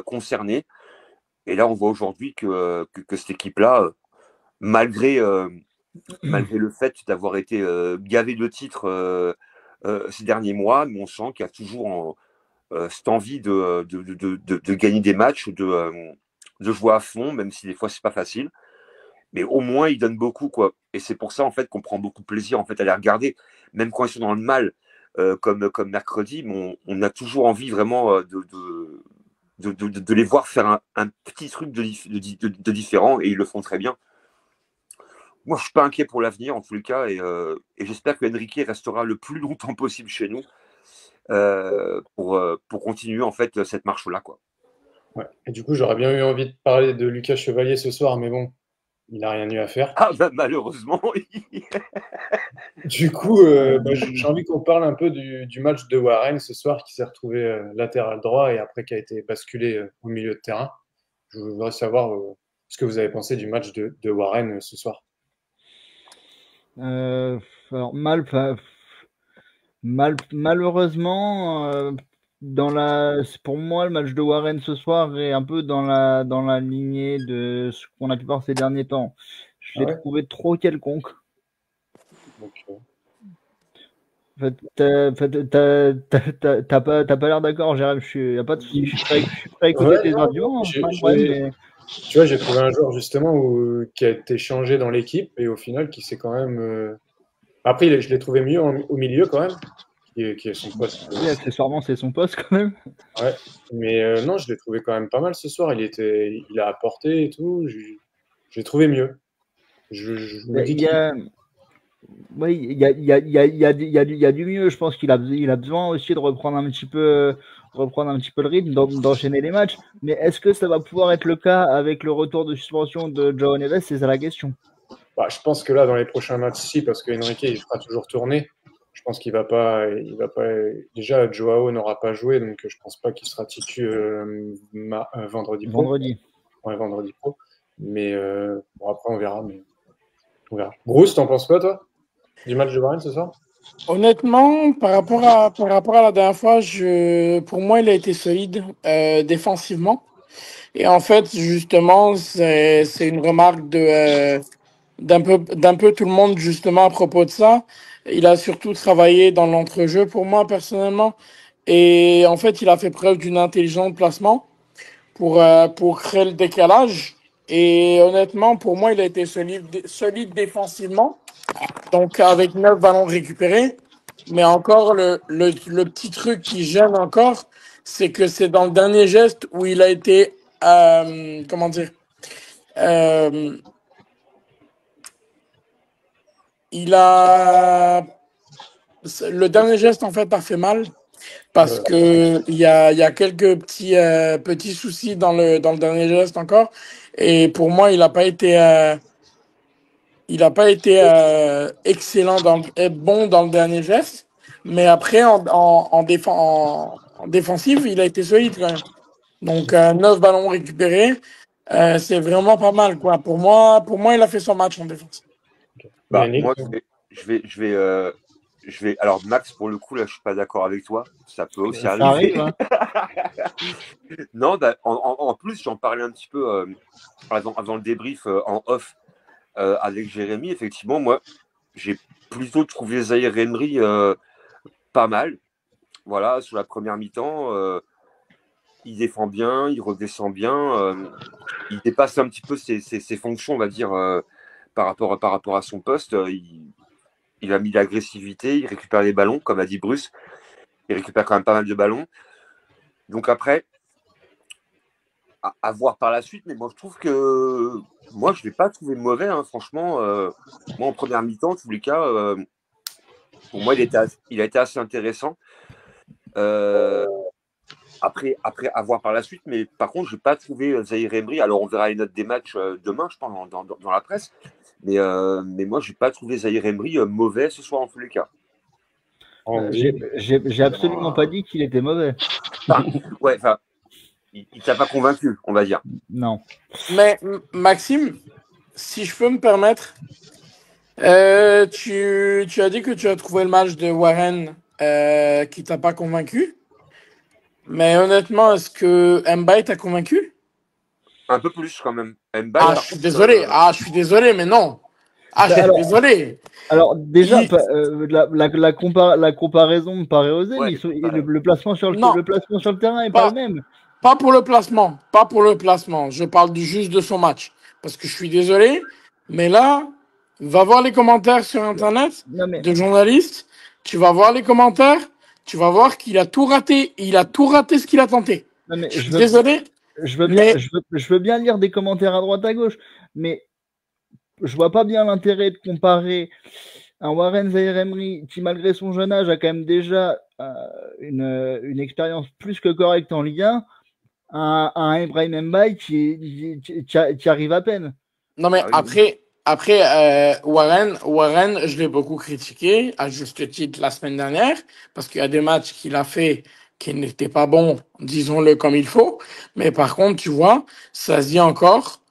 concerné. Et là, on voit aujourd'hui que cette équipe-là, malgré le fait d'avoir été gavé de titres ces derniers mois, mais on sent qu'il y a toujours cette envie de gagner des matchs, de jouer à fond, même si des fois, c'est pas facile. Mais au moins, ils donnent beaucoup, quoi. Et c'est pour ça, en fait, qu'on prend beaucoup de plaisir, en fait, à les regarder. Même quand ils sont dans le mal, comme mercredi, mais on a toujours envie vraiment de les voir faire un petit truc de différent, et ils le font très bien. Moi, je ne suis pas inquiet pour l'avenir, en tous les cas, et j'espère que Enrique restera le plus longtemps possible chez nous pour continuer, en fait, cette marche-là, quoi. Ouais. Et du coup, j'aurais bien eu envie de parler de Lucas Chevalier ce soir, mais bon, il n'a rien eu à faire. Ah, bah, malheureusement. Du coup, j'ai envie qu'on parle un peu du match de Warren ce soir, qui s'est retrouvé latéral droit et après qui a été basculé au milieu de terrain. Je voudrais savoir ce que vous avez pensé du match de Warren ce soir. Alors malheureusement, pour moi, le match de Warren ce soir est un peu dans la lignée de ce qu'on a pu voir ces derniers temps. Je l'ai trouvé trop quelconque. En fait, t'as pas l'air d'accord, Jérém. Y a pas de souci. Je suis prêt à écouter tes arguments. Tu vois, j'ai trouvé un joueur justement qui a été changé dans l'équipe et au final qui s'est quand même. Après, je l'ai trouvé mieux au milieu quand même, qui est son poste. Oui, accessoirement, c'est son poste quand même. Ouais, mais non, je l'ai trouvé quand même pas mal ce soir. Il a apporté et tout. Je l'ai trouvé mieux. Oui, il y a du mieux. Je pense qu'il a besoin aussi de reprendre un petit peu le rythme, d'enchaîner les matchs. Mais est-ce que ça va pouvoir être le cas avec le retour de suspension de João Neves? C'est ça la question. Bah, je pense que là, dans les prochains matchs, si, parce qu'Enrique, il fera toujours tourner. Je pense qu'il va pas. Déjà, Joao n'aura pas joué, donc je pense pas qu'il sera titu vendredi pro. Ouais, vendredi pro. Mais bon, après, on verra. Bruce, t'en penses quoi, toi, du match de Warren ce soir? Honnêtement, par rapport à la dernière fois, pour moi, il a été solide défensivement. Et en fait, justement, c'est une remarque d'un peu tout le monde justement à propos de ça. Il a surtout travaillé dans l'entrejeu pour moi personnellement. Et en fait, il a fait preuve d'une intelligence de placement pour créer le décalage. Et honnêtement, pour moi, il a été solide défensivement. Donc, avec 9 ballons récupérés. Mais encore, le petit truc qui gêne encore, c'est que c'est dans le dernier geste où il a été, comment dire, le dernier geste, en fait, a fait mal. Parce que il y a quelques petits soucis dans le dernier geste encore. Et pour moi, il n'a pas été excellent bon dans le dernier geste. Mais après, en défensive, il a été solide quand même. Donc 9 ballons récupérés, c'est vraiment pas mal, quoi. Pour moi, il a fait son match en défense. Bah, moi, je vais. Alors, Max, pour le coup, là, je suis pas d'accord avec toi. Ça peut aussi arriver. Ça arrive, hein. Non, bah, en plus, j'en parlais un petit peu avant le débrief en off avec Jérémy. Effectivement, moi, j'ai plutôt trouvé Zaïre Emery pas mal. Voilà, sur la première mi-temps, il défend bien, il redescend bien, il dépasse un petit peu ses fonctions, on va dire, par rapport à son poste. Il a mis de l'agressivité, il récupère les ballons, comme a dit Bruce. Il récupère quand même pas mal de ballons. Donc après, à voir par la suite, mais moi je trouve que moi je ne l'ai pas trouvé mauvais, hein, franchement. Moi en première mi-temps, en tous les cas, pour moi il a été assez intéressant. Après, à voir par la suite, mais par contre, je n'ai pas trouvé Zahir Emery. Alors on verra les notes des matchs demain, je pense, dans la presse. Mais moi, je n'ai pas trouvé Zahir Emery mauvais ce soir en tous les cas. J'ai absolument pas dit qu'il était mauvais. Il t'a pas convaincu, on va dire. Non. Mais Maxime, si je peux me permettre, tu as dit que tu as trouvé le match de Warren qui t'a pas convaincu. Mais honnêtement, est-ce que Mbaye t'a convaincu? Un peu plus quand même. Mbaye, je suis désolé. Je suis désolé, mais non. Je suis désolé. Alors déjà, la comparaison me paraît osée, mais le placement sur le terrain n'est pas le même. Pas pour le placement. Pas pour le placement. Je parle juste de son match. Parce que je suis désolé, mais là, va voir les commentaires sur Internet de journalistes. Tu vas voir les commentaires. Tu vas voir qu'il a tout raté. Il a tout raté ce qu'il a tenté. Je suis désolé. Je veux bien lire des commentaires à droite à gauche, mais je vois pas bien l'intérêt de comparer un Warren Zahir Emery qui, malgré son jeune âge, a quand même déjà une expérience plus que correcte en Ligue 1 à un Ibrahim Mbaye qui arrive à peine. Non, mais après, Warren, je l'ai beaucoup critiqué, à juste titre, la semaine dernière, parce qu'il y a des matchs qu'il a fait qui n'étaient pas bons, disons-le comme il faut. Mais par contre, tu vois, ça se dit encore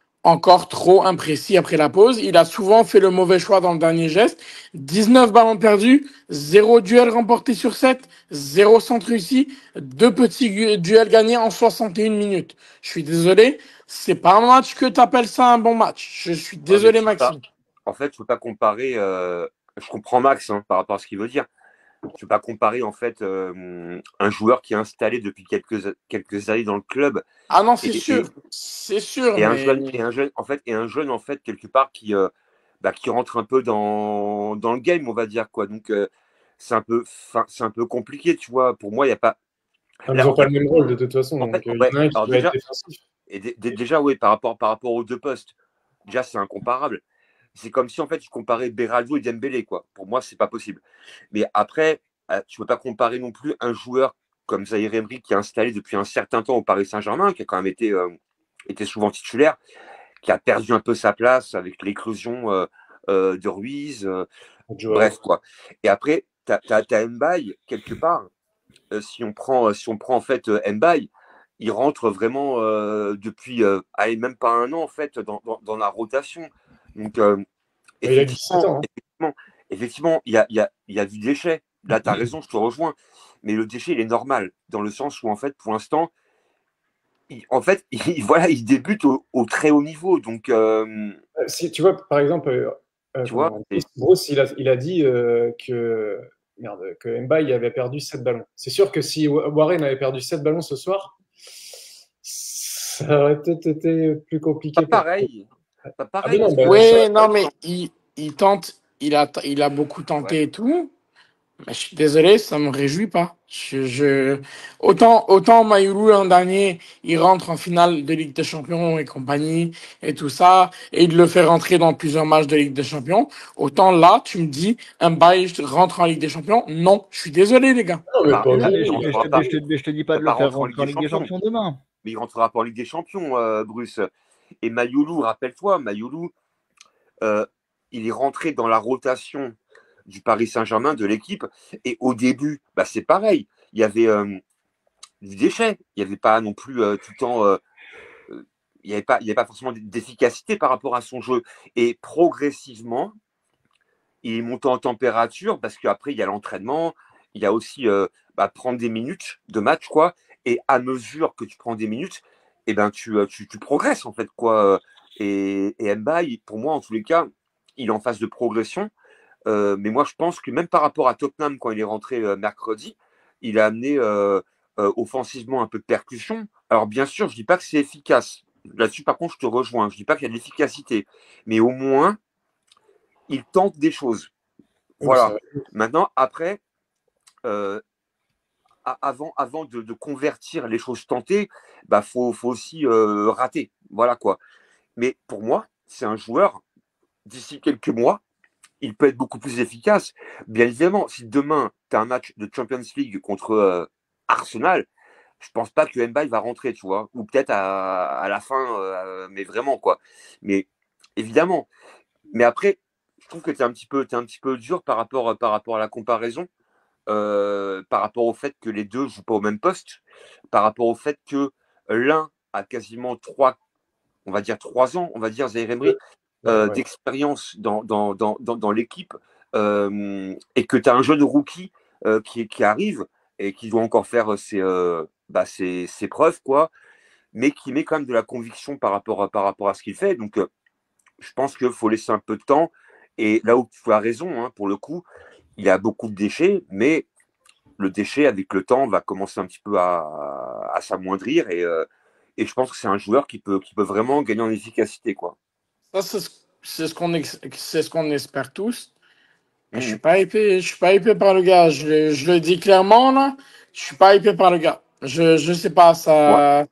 trop imprécis après la pause. Il a souvent fait le mauvais choix dans le dernier geste. 19 ballons perdus, 0 duel remporté sur 7, 0 centre réussi, 2 petits duels gagnés en 61 minutes. Je suis désolé. C'est pas un match que tu appelles ça un bon match. Je suis désolé, Maxime. En fait, je ne peux pas comparer. Je comprends Max par rapport à ce qu'il veut dire. Je ne peux pas comparer en fait un joueur qui est installé depuis quelques années dans le club. Ah non, c'est sûr. C'est sûr. Et un jeune en fait quelque part qui rentre un peu dans le game, on va dire quoi. Donc c'est un peu compliqué, tu vois. Pour moi, il n'y a pas. Ils n'ont pas le même rôle de toute façon. Déjà, oui, par rapport aux deux postes, déjà, c'est incomparable. C'est comme si, en fait, tu comparais Beraldo et Dembélé, quoi. Pour moi, c'est pas possible. Mais après, tu ne peux pas comparer non plus un joueur comme Zahir Emery qui est installé depuis un certain temps au Paris Saint-Germain, qui a quand même été souvent titulaire, qui a perdu un peu sa place avec l'éclosion de Ruiz. Bref, quoi. Et après, tu as Mbaye, quelque part. Si on prend en fait Mbaye, il rentre vraiment depuis même pas un an en fait dans la rotation. Donc effectivement, il y a du déchet. Là, tu as raison, je te rejoins. Mais le déchet, il est normal, dans le sens où en fait, pour l'instant, il débute au très haut niveau. Donc si tu vois, par exemple, Bruce, il a dit que Mbaye avait perdu 7 ballons. C'est sûr que si Warren avait perdu 7 ballons ce soir, ça aurait peut-être été plus compliqué. Pas pareil. Mais il tente, il a beaucoup tenté et tout. Mais je suis désolé, ça me réjouit pas. Autant Mayoulou l'an dernier, il rentre en finale de Ligue des Champions et compagnie et tout ça, et il le fait rentrer dans plusieurs matchs de Ligue des Champions. Autant là, tu me dis, Mbaye rentre en Ligue des Champions. Non, je suis désolé, les gars. Je te dis pas de le faire rentrer en Ligue des Champions demain. Mais il rentrera pas en Ligue des Champions, Bruce. Et Mayoulou, rappelle-toi, il est rentré dans la rotation du Paris Saint-Germain, de l'équipe. Et au début, c'est pareil. Il y avait du déchet. Il n'y avait pas non plus tout le temps. Il n'y avait pas forcément d'efficacité par rapport à son jeu. Et progressivement, il est monté en température parce qu'après, il y a l'entraînement. Il y a aussi prendre des minutes de match, quoi. Et à mesure que tu prends des minutes, tu progresses, en fait, quoi. Et Mbaye, pour moi, en tous les cas, il est en phase de progression. Mais moi, je pense que même par rapport à Tottenham, quand il est rentré mercredi, il a amené offensivement un peu de percussion. Alors bien sûr, je dis pas que c'est efficace. Là-dessus, par contre, je te rejoins. Je dis pas qu'il y a de l'efficacité, mais au moins, il tente des choses. Voilà. Maintenant, après, avant de convertir les choses tentées, bah faut aussi rater. Voilà quoi. Mais pour moi, c'est un joueur, d'ici quelques mois, il peut être beaucoup plus efficace. Bien évidemment, si demain, tu as un match de Champions League contre Arsenal, je pense pas que Mbaye va rentrer, tu vois. Ou peut-être à la fin, mais vraiment, quoi. Mais évidemment. Mais après, je trouve que tu es un petit peu dur par rapport à la comparaison. Par rapport au fait que les deux jouent pas au même poste, par rapport au fait que l'un a quasiment on va dire 3 ans, on va dire Zaïre Emery, d'expérience dans l'équipe, et que tu as un jeune rookie qui arrive et qui doit encore faire ses preuves, quoi, mais qui met quand même de la conviction par rapport à ce qu'il fait. Donc, je pense qu'il faut laisser un peu de temps. Et là où tu as raison, hein, pour le coup, il y a beaucoup de déchets, mais le déchet, avec le temps, va commencer un petit peu à s'amoindrir. Et je pense que c'est un joueur qui peut vraiment gagner en efficacité, quoi. Ça, c'est ce qu'on espère tous. Je suis pas hypé, je suis pas hypé par le gars. Je le dis clairement, là. Je suis pas hypé par le gars. Je sais pas, ça. Ouais.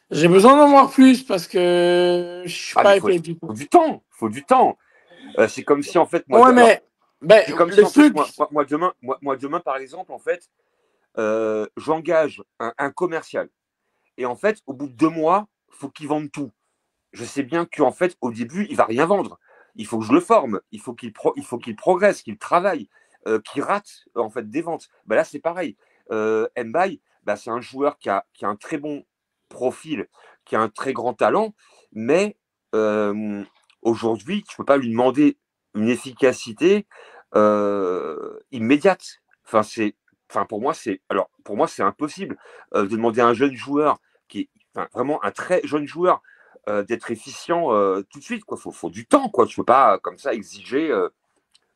J'ai besoin d'en voir plus parce que je suis pas hypé du tout. Faut du temps. Faut du temps. C'est comme si, en fait, moi, Ouais, mais c'est comme le si, en fait, truc. moi, demain, par exemple, en fait, j'engage un commercial. Et en fait, au bout de 2 mois, faut qu'il vende tout. Je sais bien qu'en fait, au début, il va rien vendre. Il faut que je le forme. Il faut qu'il progresse, qu'il travaille, qu'il rate en fait des ventes. Bah là, c'est pareil. Mbaye, bah, c'est un joueur qui a un très bon profil, qui a un très grand talent, mais aujourd'hui, tu peux pas lui demander une efficacité immédiate. Pour moi, c'est impossible de demander à un jeune joueur vraiment un très jeune joueur d'être efficient tout de suite. Faut du temps, quoi. Tu peux pas comme ça exiger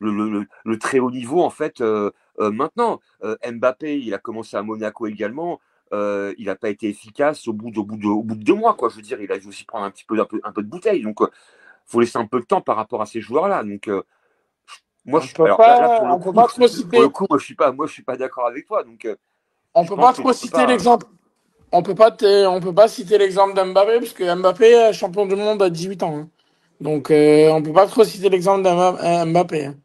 le très haut niveau en fait maintenant. Mbappé, il a commencé à Monaco également. Il n'a pas été efficace au bout de 2 mois, quoi. Je veux dire, il a dû aussi prendre un peu de bouteille. Donc, faut laisser un peu de temps par rapport à ces joueurs-là. Donc, moi, alors là, pour le On peut pas trop citer. moi, je suis pas d'accord avec toi. Donc, On peut pas trop citer l'exemple. On peut pas citer l'exemple d'Mbappé parce que Mbappé est champion du monde à 18 ans. Hein. Donc, on peut pas trop citer l'exemple d'Mbappé. Hein.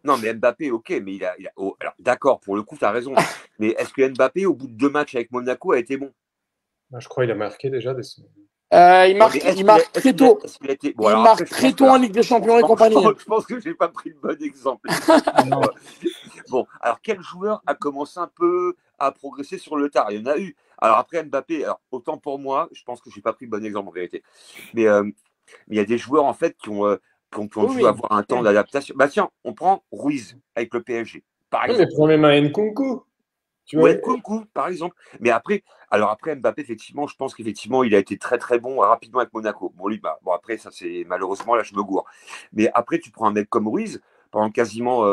Non, mais Mbappé, ok, mais alors, d'accord, pour le coup, tu as raison. Mais est-ce que Mbappé, au bout de 2 matchs avec Monaco, a été bon? Je crois qu'il a marqué déjà des. Il marque très tôt. Il marque très tôt en Ligue des Champions et compagnie. Je pense que j'ai pas pris le bon exemple. Bon, alors quel joueur a commencé un peu à progresser sur le tard? Il y en a eu. Alors après Mbappé, alors, autant pour moi, je pense que j'ai pas pris le bon exemple en vérité. Mais il y a des joueurs en fait qui ont dû avoir un temps d'adaptation. Bah tiens, on prend Ruiz avec le PSG, par exemple. Mais prends même un Nkunku. Ouais, Nkunku, par exemple. Mais après Mbappé, effectivement, je pense qu'effectivement, il a été très très bon rapidement avec Monaco. Bon, lui, bon après, ça c'est malheureusement, là, je me gourre. Mais après, tu prends un mec comme Ruiz, pendant quasiment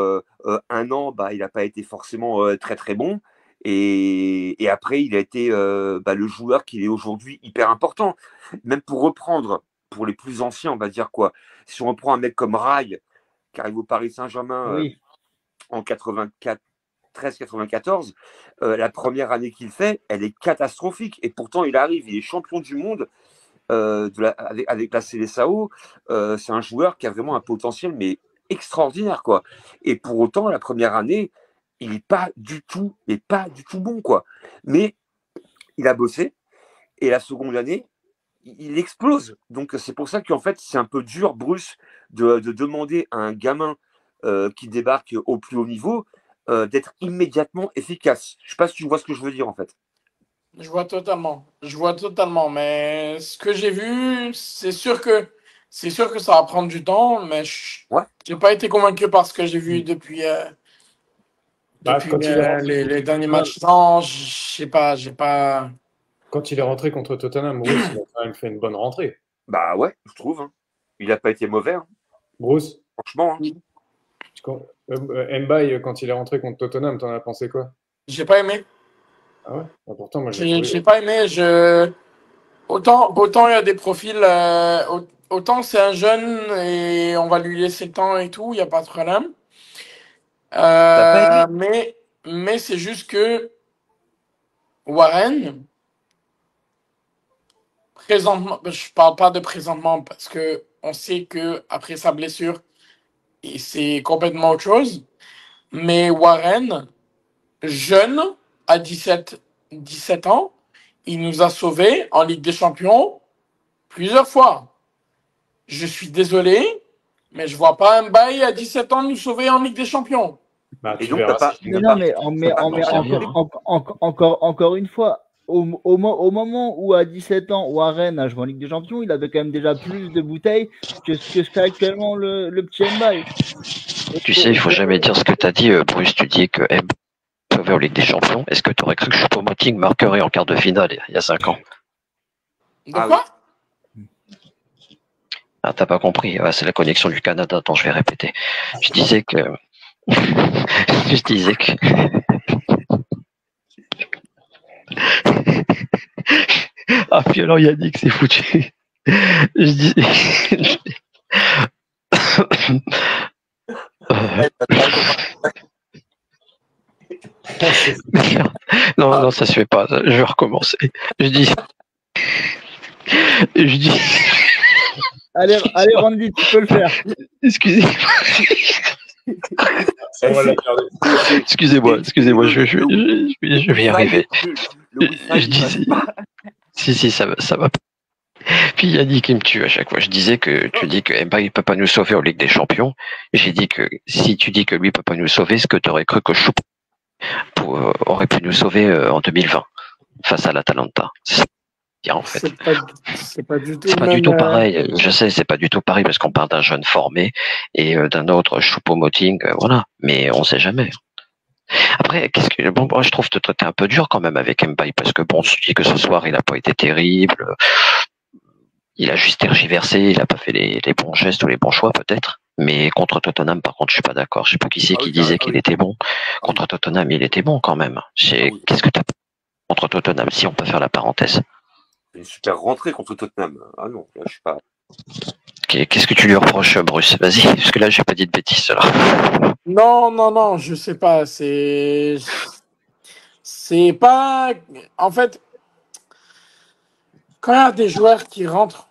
1 an, bah, il n'a pas été forcément très très bon. Et après, il a été le joueur qu'il est aujourd'hui hyper important. Même pour reprendre, pour les plus anciens, on va dire quoi. Si on reprend un mec comme Rai, qui arrive au Paris Saint-Germain en 94, la première année qu'il fait, elle est catastrophique. Et pourtant, il arrive, il est champion du monde avec la Seleção. C'est un joueur qui a vraiment un potentiel, mais extraordinaire, quoi. Et pour autant, la première année, il n'est pas du tout bon, quoi. Mais il a bossé. Et la seconde année, il explose. Donc, c'est pour ça qu'en fait, c'est un peu dur, Bruce, de demander à un gamin qui débarque au plus haut niveau d'être immédiatement efficace. Je ne sais pas si tu vois ce que je veux dire, en fait. Je vois totalement. Mais ce que j'ai vu, c'est sûr que ça va prendre du temps, mais j'ai pas été convaincu par ce que j'ai vu depuis les derniers matchs. Non, j'ai pas. Quand il est rentré contre Tottenham, Bruce, il a quand même fait une bonne rentrée. Bah ouais, je trouve. Hein. Il n'a pas été mauvais. Hein. Bruce, franchement. Hein. Mbaye, quand il est rentré contre Tottenham, t'en as pensé quoi? J'ai pas aimé. Ah ouais? Pourtant, moi, J'ai pas aimé. Autant il y a des profils. Autant c'est un jeune et on va lui laisser le temps et tout, il n'y a pas de problème. T'as pas aimé? Mais c'est juste que Warren, présentement, je parle pas de présentement parce que on sait que après sa blessure, c'est complètement autre chose. Mais Warren, jeune, à 17 ans, il nous a sauvés en Ligue des Champions plusieurs fois. Je suis désolé, mais je vois pas un bail à 17 ans nous sauver en Ligue des Champions. Bah, Et tu donc, verras. Encore une fois, au moment où à 17 ans, Warren a joué en Ligue des Champions, il avait quand même déjà plus de bouteilles que ce que fait actuellement le petit Mbaye. Tu sais, il faut jamais dire ce que tu as dit, Bruce. Tu dis que Mbaye sauvé en Ligue des Champions. Est-ce que tu aurais cru que Choupo-Moting marquerait en quart de finale il y a 5 ans? De quoi? Ah, t'as pas compris. Ouais, c'est la connexion du Canada. Attends, je vais répéter. Je disais que... je disais que... Ah, puis alors Yannick s'est foutu. Je disais... Non, ça se fait pas. Je vais recommencer. Je dis... Allez, Randy, tu peux le faire. Excusez-moi. Excusez-moi, je vais y arriver. Je disais... Si, ça va. Puis Yannick qui me tue à chaque fois. Je disais que tu dis que Mbaye ne peut pas nous sauver en Ligue des Champions. J'ai dit que si tu dis que lui ne peut pas nous sauver, ce que tu aurais cru que Choupo aurait pu nous sauver en 2020 face à l'Atalanta. C'est bien en fait. C'est pas du tout, du tout pareil. Je sais, c'est pas du tout pareil parce qu'on parle d'un jeune formé et d'un autre Choupo-Moting, voilà. Mais on sait jamais. Après, moi, je trouve te traiter un peu dur quand même avec Mbaye parce que bon, tu dis que ce soir il a pas été terrible. Il a juste tergiversé, il a pas fait les bons gestes ou les bons choix peut-être. Mais contre Tottenham, par contre, je suis pas d'accord. Je sais pas qui c'est qui disait qu'il était bon. Contre Tottenham, il était bon quand même. Qu'est-ce que t'as contre Tottenham, si on peut faire la parenthèse? Une super rentrée contre Tottenham. Ah non, là, je sais pas. Qu'est-ce que tu lui reproches, Bruce? Vas-y, parce que là, j'ai pas dit de bêtises, là. Non, je sais pas. C'est pas. En fait, quand il y a des joueurs qui rentrent,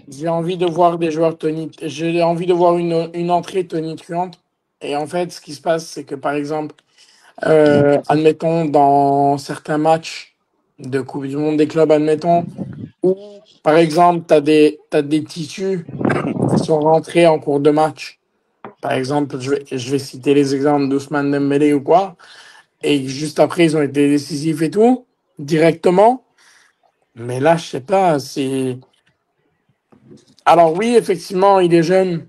j'ai envie de voir des joueurs j'ai envie de voir une entrée tonitruante. Et en fait, ce qui se passe, c'est que par exemple, admettons, dans certains matchs de Coupe du Monde des clubs, admettons, où par exemple, t'as des tissus qui sont rentrés en cours de match. Par exemple, je vais citer les exemples d'Ousmane Dembélé ou quoi. Et juste après, ils ont été décisifs et tout, directement. Mais là, je sais pas, c'est. Alors oui, effectivement, il est jeune.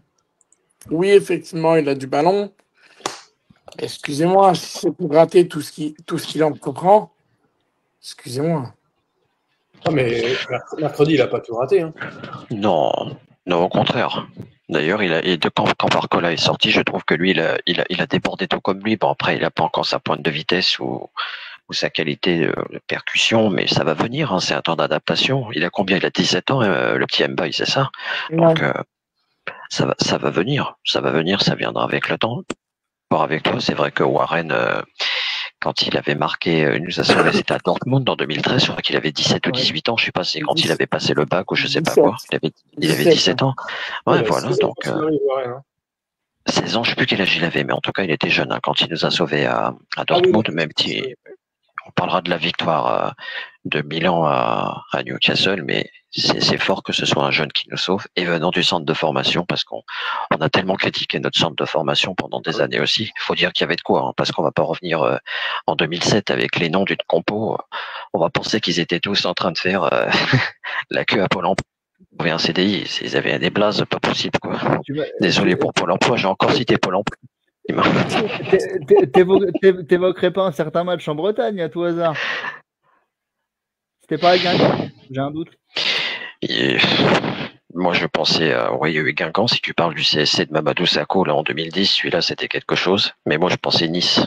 Oui, effectivement, il a du ballon. Excusez-moi, si c'est pour rater tout ce qu'il entreprend, excusez-moi. Non, mais mercredi, il n'a pas tout raté. Hein. Non, au contraire. D'ailleurs, quand Barcola est sorti, je trouve que lui, il a débordé tout comme lui. Bon, après, il n'a pas encore sa pointe de vitesse ou sa qualité de percussion, mais ça va venir, hein, c'est un temps d'adaptation. Il a combien? Il a 17 ans, le petit Mbaye, c'est ça? Donc, ça va venir, ça viendra avec le temps. Avec toi, c'est vrai que Warren, quand il avait marqué, il nous a sauvé, c'était à Dortmund en 2013, je crois qu'il avait 17 ou 18 ans, je sais pas, c'est quand il avait passé le bac ou je sais pas quoi. Il avait 17 ans. Ouais, voilà, donc 16 ans, je sais plus quel âge il avait, mais en tout cas, il était jeune, hein, quand il nous a sauvés à Dortmund, même si on parlera de la victoire de Milan à Newcastle, mais c'est fort que ce soit un jeune qui nous sauve, et venant du centre de formation, parce qu'on a tellement critiqué notre centre de formation pendant des années aussi. Il faut dire qu'il y avait de quoi, hein, parce qu'on va pas revenir en 2007 avec les noms d'une compo. On va penser qu'ils étaient tous en train de faire la queue à Pôle emploi. Oui, un CDI, ils avaient des blazes pas possible, quoi. Désolé pour Pôle emploi, j'ai encore cité Pôle emploi. T'évoquerais pas un certain match en Bretagne à tout hasard? C'était pas à Guingamp? J'ai un doute. Moi, je pensais à Guingamp. Si tu parles du CSC de Mamadou Sakho là en 2010, celui-là c'était quelque chose. Mais moi, je pensais Nice.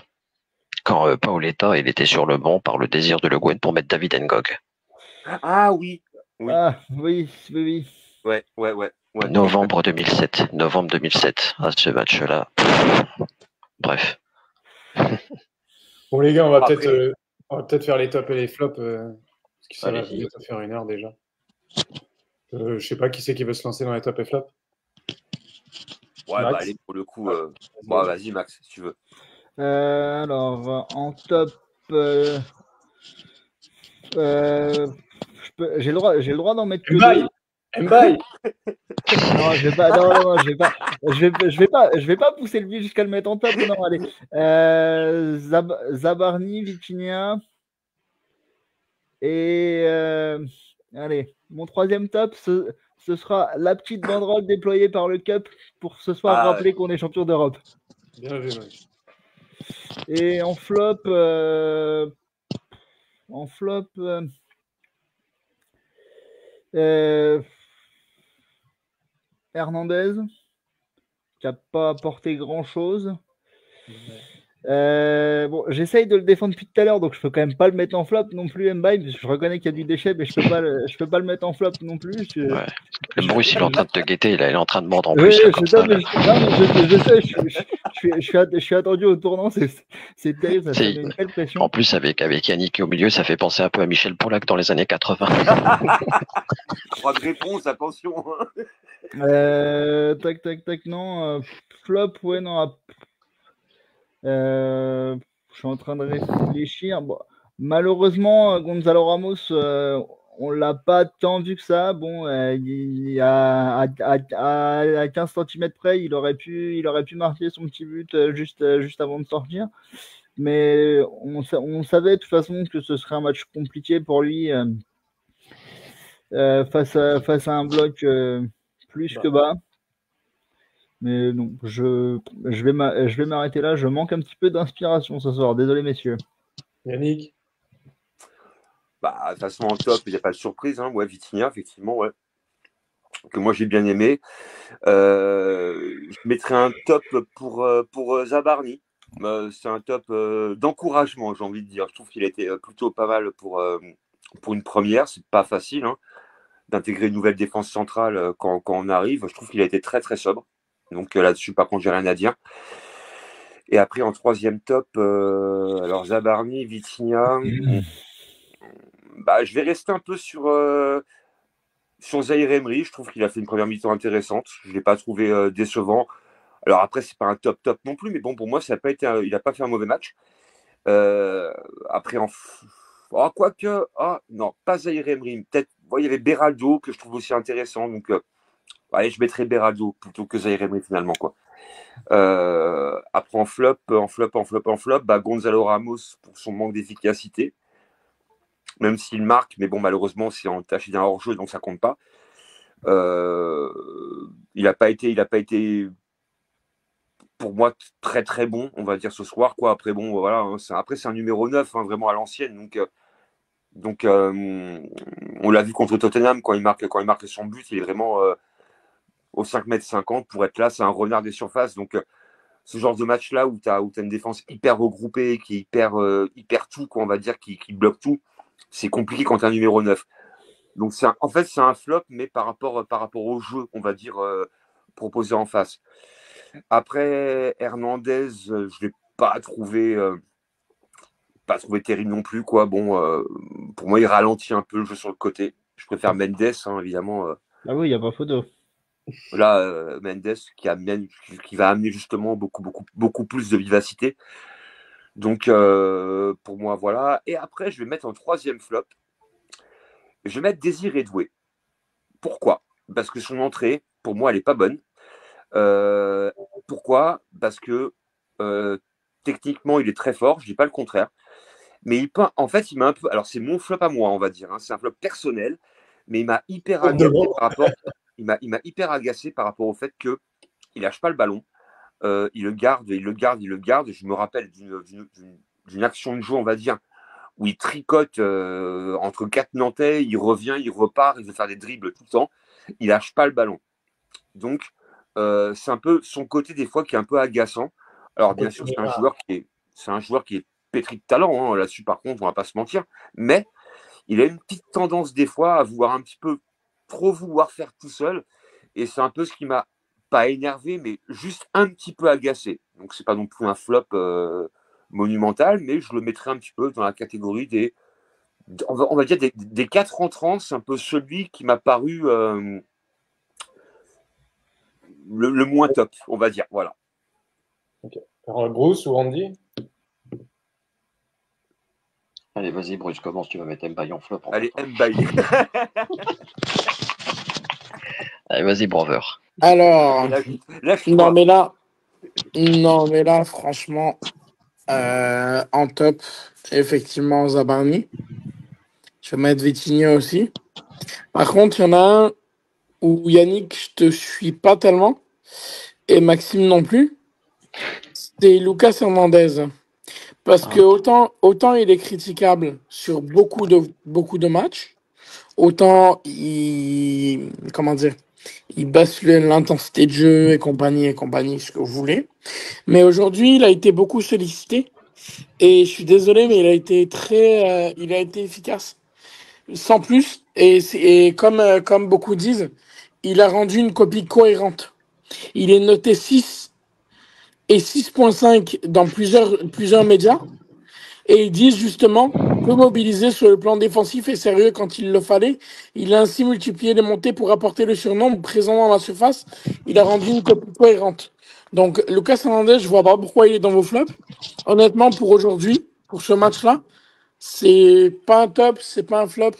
quand Paoletta il était sur le banc par le désir de Le Guen pour mettre David Ngog. Ah oui. Oui. Ah oui, oui, oui. Ouais. Novembre 2007. Novembre 2007. À ce match-là. Bref. Bon, les gars, on va Après- peut-être faire les tops et les flops, parce que ça va Allez-y. bientôt faire 1 heure déjà. Je sais pas qui c'est qui veut se lancer dans les tops et flops. Ouais, Max. bah allez, pour le coup. Bon, vas-y, Max, si tu veux. Alors, en top, j'ai le droit d'en mettre que Mbaye. deux. Mbaye. Non, je vais pas, non, je vais pas pousser le vieux jusqu'à le mettre en top. Non, allez. Zabarni, Vitinha. Et allez, mon troisième top, ce sera la petite banderole déployée par le Cup pour ce soir rappeler qu'on est champion d'Europe. Bien vu, Max. Et en flop, Hernandez, qui n'a pas apporté grand-chose. Bon, j'essaye de le défendre depuis tout à l'heure, donc je peux quand même pas le mettre en flop non plus, Mbaye, parce que je reconnais qu'il y a du déchet, mais je peux pas le mettre en flop non plus. Ouais. Le Bruce, il est en train de te guetter, il est en train de mordre en Oui, plus. Là, comme ça, là. je sais, je suis attendu au tournant, c'est terrible, ça met une belle pression. En plus, avec Yannick au milieu, ça fait penser un peu à Michel Poulac dans les années 80. 3 de réponse, attention. Tac, non. Flop, ouais, non. Je suis en train de réfléchir. Bon, malheureusement, Gonzalo Ramos, on l'a pas tant vu que ça. Bon, à 15 cm près, il aurait pu marquer son petit but juste avant de sortir. Mais on savait de toute façon que ce serait un match compliqué pour lui face à un bloc plus que bas. Mais non, je vais m'arrêter là. Je manque un petit peu d'inspiration ce soir. Désolé, messieurs. Yannick. Bah, de toute façon, en top, il n'y a pas de surprise. Hein. Ouais, Vitinha, effectivement, ouais. Que moi, j'ai bien aimé. Je mettrais un top pour Zabarni. C'est un top d'encouragement, j'ai envie de dire. Je trouve qu'il a été plutôt pas mal pour une première. C'est pas facile d'intégrer une nouvelle défense centrale quand on arrive. Je trouve qu'il a été très, très sobre. Donc là-dessus, par contre, j'ai rien à dire. Et après, en troisième top, alors Zabarni, Vitinha. Bah, je vais rester un peu sur Zaïre Emery. Je trouve qu'il a fait une première mi-temps intéressante. Je ne l'ai pas trouvé décevant. Alors après, c'est pas un top non plus, mais bon, pour moi, ça a pas été il n'a pas fait un mauvais match. Après, quoique, non, pas Zaïre Emery. Peut-être, il y avait Beraldo que je trouve aussi intéressant. Donc, allez, je mettrais Beraldo plutôt que Zaïre Emery finalement, quoi. Après, en flop, bah, Gonzalo Ramos pour son manque d'efficacité. Même s'il marque, mais bon, malheureusement, c'est entaché d'un hors-jeu, donc ça compte pas. Il n'a pas été pour moi très très bon, on va dire ce soir, quoi. Après, bon, voilà, après c'est un numéro 9, vraiment à l'ancienne, donc on l'a vu contre Tottenham quand il marque son but, il est vraiment au 5,50 m pour être là, c'est un renard des surfaces, donc ce genre de match là où tu as une défense hyper regroupée, qui est hyper tout, quoi, on va dire, qui bloque tout, c'est compliqué quand tu as un numéro 9. Donc en fait c'est un flop, mais par rapport au jeu, on va dire, proposé en face. Après, Hernandez, je ne l'ai pas trouvé terrible non plus, quoi. Bon, pour moi, il ralentit un peu le jeu sur le côté. Je préfère Mendes, évidemment. Ah oui, il n'y a pas photo. Là, Mendes qui va amener justement beaucoup plus de vivacité. Donc, pour moi, voilà. Et après, je vais mettre en troisième flop. Je vais mettre Désiré Doué. Pourquoi? Parce que son entrée, pour moi, elle n'est pas bonne. Pourquoi? Parce que techniquement, il est très fort, je dis pas le contraire. Mais en fait, il m'a un peu. Alors, c'est mon flop à moi, on va dire. C'est un flop personnel, mais il m'a hyper agacé par rapport au fait qu'il lâche pas le ballon. Il le garde. Je me rappelle d'une action de jeu, on va dire, où il tricote entre 4 Nantais, il revient, il repart, il veut faire des dribbles tout le temps. Il lâche pas le ballon. Donc, c'est un peu son côté des fois qui est un peu agaçant. Alors bien sûr, c'est un joueur qui est pétri de talent, hein, là-dessus, par contre, on va pas se mentir. Mais il a une petite tendance, des fois, à vouloir un petit peu trop vouloir faire tout seul. Et c'est un peu ce qui m'a pas énervé, mais juste un petit peu agacé. Donc, c'est pas non plus un flop monumental, mais je le mettrais un petit peu dans la catégorie on va dire des 4 entrants. C'est un peu celui qui m'a paru le moins top, on va dire. Voilà. Okay. Alors, Bruce ou Andy? Allez, vas-y, Bruce, commence, tu vas mettre Mbaye en flop. Allez, Mbaye. Allez, vas-y, Braveur. Alors, Lâche-toi. non, mais là, franchement, en top, effectivement, Zabarni. Je vais mettre Vitinha aussi. Par contre, il y en a un où Yannick, je te suis pas tellement, et Maxime non plus. C'est Lucas Hernandez. Parce que autant il est critiquable sur beaucoup de matchs, autant comment dire, il baisse l'intensité de jeu et compagnie, ce que vous voulez. Mais aujourd'hui, il a été beaucoup sollicité. Et je suis désolé, mais il a été efficace. Sans plus. Et comme beaucoup disent, il a rendu une copie cohérente. Il est noté 6 et 6,5 dans plusieurs médias. Et ils disent justement, peu mobilisé sur le plan défensif et sérieux quand il le fallait. Il a ainsi multiplié les montées pour apporter le surnombre présent dans la surface. Il a rendu une copie cohérente. Donc, Lucas Hernandez, je vois pas pourquoi il est dans vos flops. Honnêtement, pour aujourd'hui, pour ce match-là, c'est pas un top, c'est pas un flop.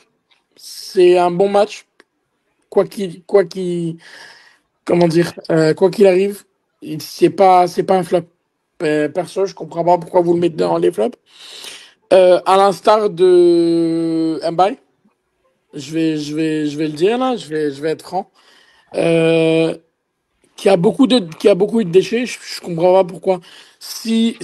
C'est un bon match. Quoi qu'il arrive, c'est pas un flop. Perso, je comprends pas pourquoi vous le mettez dans les flops. À l'instar de Mbaye, je vais le dire là, je vais être franc. Qui a beaucoup de déchets, je comprends pas pourquoi. S'il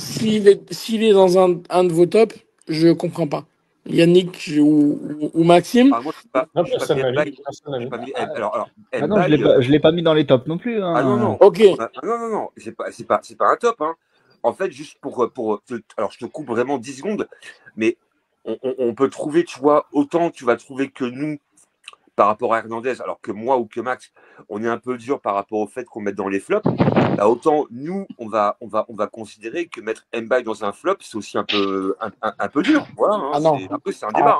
est dans un de vos tops, je comprends pas. Yannick ou Maxime. Ah, moi, je suis pas mis Mbaye. Alors, non, je l'ai pas mis dans les tops non plus. Hein. Ah non. Ok. Non. C'est pas un top. Hein. En fait, juste alors, je te coupe vraiment 10 secondes, mais on peut trouver, tu vois, autant tu vas trouver que nous, par rapport à Hernandez, alors que moi ou que Max, on est un peu dur par rapport au fait qu'on mette dans les flops, bah autant nous, on va considérer que mettre Mbaye dans un flop, c'est aussi un peu dur. Voilà, hein, après, c'est un débat.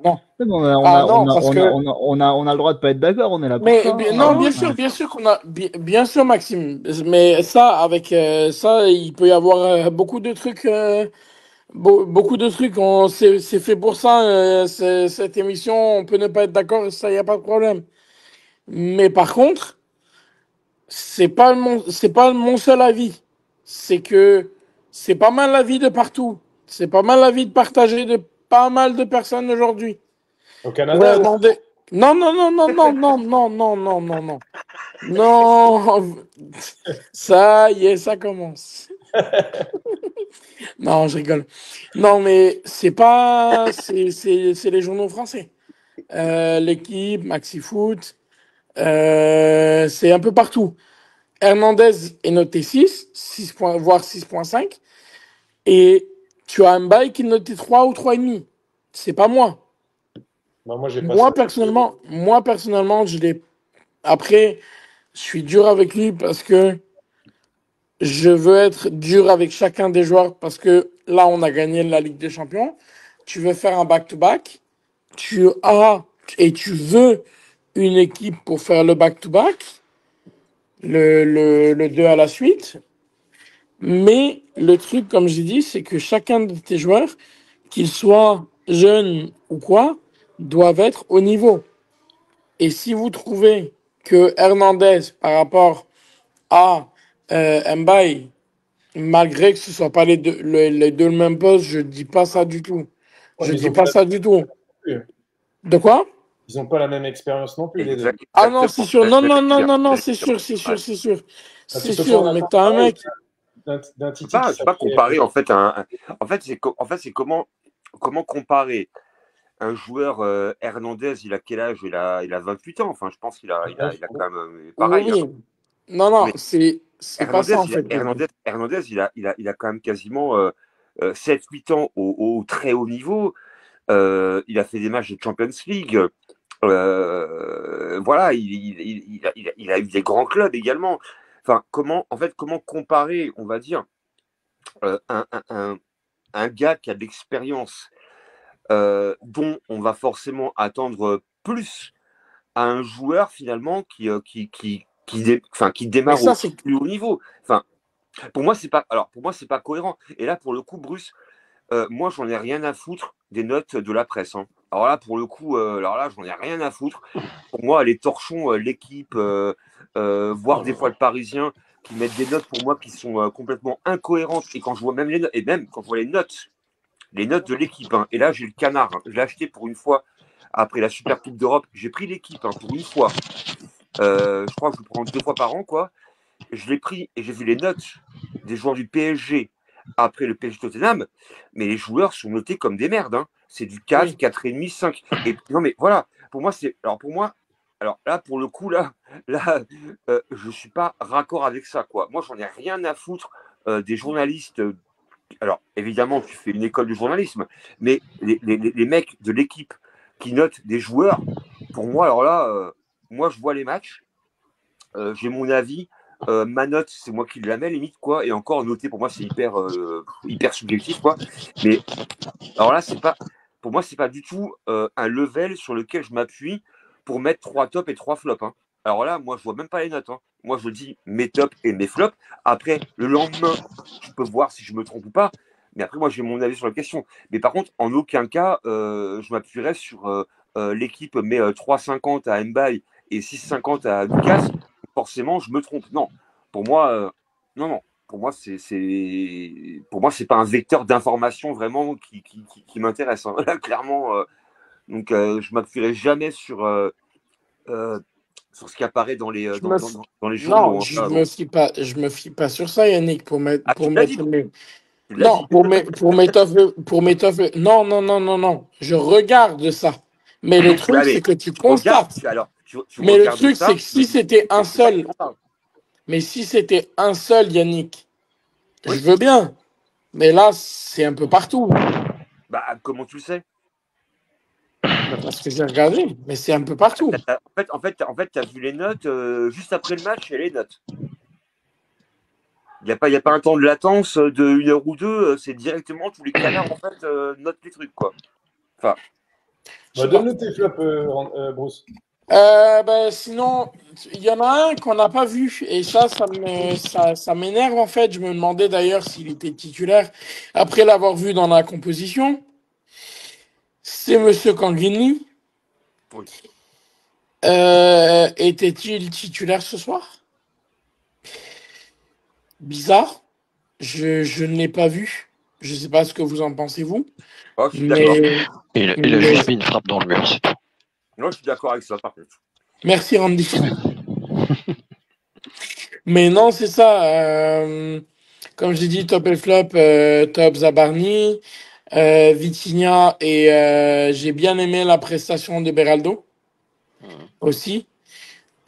Non. On a le droit de pas être d'accord, on est là pour ça. Non, bien sûr qu'on a, bien sûr, Maxime. Mais ça, avec ça, il peut y avoir beaucoup de trucs. Beaucoup de trucs, c'est fait pour ça. Cette émission, on peut ne pas être d'accord, ça, y a pas de problème. Mais par contre, c'est pas mon seul avis. C'est que c'est pas mal l'avis de partout. C'est pas mal l'avis de partagé de pas mal de personnes aujourd'hui. Au Canada? Non. Non. Ça y est, ça commence. Non, je rigole. Non, mais c'est les journaux français. L'équipe, MaxiFoot, c'est un peu partout. Hernandez est noté 6 points, voire 6,5. Et tu as Mbaye qui est noté 3 ou 3,5. C'est pas moi. Bah, moi, personnellement, je l'ai. Après, je suis dur avec lui parce que je veux être dur avec chacun des joueurs parce que là, on a gagné la Ligue des Champions. Tu veux faire un back-to-back. Tu veux une équipe pour faire le back-to-back. Le 2 à la suite. Mais le truc, comme j'ai dit, c'est que chacun de tes joueurs, qu'ils soient jeunes ou quoi, doivent être au niveau. Et si vous trouvez que Hernandez, par rapport à Mbaye, malgré que ce soit pas les deux le même poste, je dis pas ça du tout. Ouais, je dis pas ça du tout. De quoi? Ils n'ont pas la même expérience non plus, les deux. Ah non, c'est sûr. Non, c'est sûr. C'est sûr, mais t'as un mec. Je pas comparer, en fait, c'est comment comparer un joueur Hernandez, il a quel âge? Il a 28 ans. Enfin, je pense qu'il a quand même pareil. Oui. Hein. Non, c'est pas ça en fait. Hernandez, il a quand même quasiment 7-8 ans au très haut niveau. Il a fait des matchs de Champions League. Voilà, il a eu des grands clubs également. Enfin, comment comparer, on va dire, un gars qui a de l'expérience, dont on va forcément attendre plus à un joueur finalement qui démarre au plus haut niveau. Enfin, pour moi, c'est pas cohérent. Et là, pour le coup, Bruce, moi, j'en ai rien à foutre des notes de la presse. Hein. Alors là, pour le coup, j'en ai rien à foutre. Pour moi, les torchons, l'équipe, voire des fois le Parisien, qui mettent des notes pour moi qui sont complètement incohérentes. Et quand je vois même les notes, et même quand je vois les notes de l'équipe, hein, et là, j'ai le canard. Hein, je l'ai acheté pour une fois après la Super Coupe d'Europe. J'ai pris l'équipe pour une fois. Je crois que je le prends 2 fois par an, quoi. Je l'ai pris et j'ai vu les notes des joueurs du PSG après le PSG Tottenham, mais les joueurs sont notés comme des merdes. Hein. C'est du 4, 4,5, 5. Et non, mais voilà, pour moi, alors là, pour le coup, je suis pas raccord avec ça, quoi. Moi, j'en ai rien à foutre des journalistes. Alors, évidemment, tu fais une école de journalisme, mais les mecs de l'équipe qui notent des joueurs, pour moi, alors là, moi, je vois les matchs, j'ai mon avis. Ma note, c'est moi qui la mets limite, quoi. Et encore, noter pour moi, c'est hyper subjectif, quoi. Mais alors là, pour moi, c'est pas du tout un level sur lequel je m'appuie pour mettre 3 tops et 3 flops. Hein. Alors là, moi, je vois même pas les notes. Hein. Moi, je dis mes tops et mes flops. Après, le lendemain, je peux voir si je me trompe ou pas. Mais après, moi, j'ai mon avis sur la question. Mais par contre, en aucun cas, je m'appuierais sur l'équipe met 3,50 à Mbaye et 6,50 à Lucas. Forcément, je me trompe. Non, pour moi, non. Pour moi, c'est pas un vecteur d'information vraiment qui m'intéresse. Hein. Là, clairement, donc je m'appuierai jamais sur ce qui apparaît dans les journaux. Non, Hein, je me fie pas sur ça, Yannick, pour mettre mes... Non, pour mes tops. Non. Je regarde ça. Mais le truc, c'est que tu constates. Mais le truc, c'est que si c'était un seul. Mais si c'était un seul, Yannick, je veux bien. Mais là, c'est un peu partout. Bah, comment tu le sais? Parce que j'ai regardé, mais c'est un peu partout. En fait, tu as vu les notes juste après le match et les notes. Il n'y a pas un temps de latence de 1 heure ou 2, c'est directement tous les canards en fait notent les trucs, quoi. Enfin. Donne-nous tes flops, Bruce. Sinon, il y en a un qu'on n'a pas vu et ça m'énerve en fait. Je me demandais d'ailleurs s'il était titulaire après l'avoir vu dans la composition. C'est Monsieur Kanguini. Oui. Était-il titulaire ce soir? Bizarre. Je ne l'ai pas vu. Je ne sais pas ce que vous en pensez, vous. Oh, je suis d'accord. Il a juste mis une frappe dans le mur, c'est tout. Moi, je suis d'accord avec ça, par contre. Merci, Randy. Mais non, c'est ça. Comme j'ai dit, top et flop, top Zabarni, Vitinha, et j'ai bien aimé la prestation de Beraldo aussi.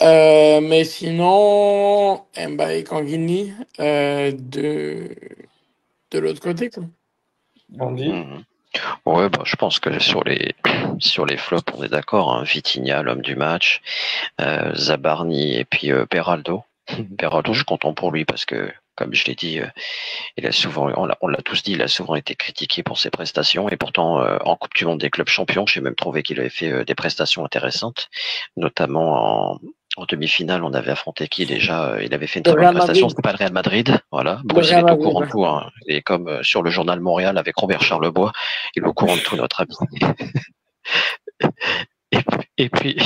Mais sinon, Mbaye et Kanguini de l'autre côté, quoi. Randy. Ouais, je pense que sur les flops, on est d'accord. Hein. Vitinha, l'homme du match, Zabarni et puis Beraldo. Beraldo, je suis content pour lui parce que, comme je l'ai dit, il a souvent, on l'a tous dit, il a souvent été critiqué pour ses prestations et pourtant en Coupe du Monde des clubs champions, j'ai même trouvé qu'il avait fait des prestations intéressantes, notamment en demi-finale, on avait affronté qui déjà il avait fait une très bonne prestation, c'était pas le Real Madrid, voilà. Bruce, il est au courant de tout, hein. Et comme sur le journal Montréal avec Robert Charlebois, il est au courant de tout, notre ami. Et puis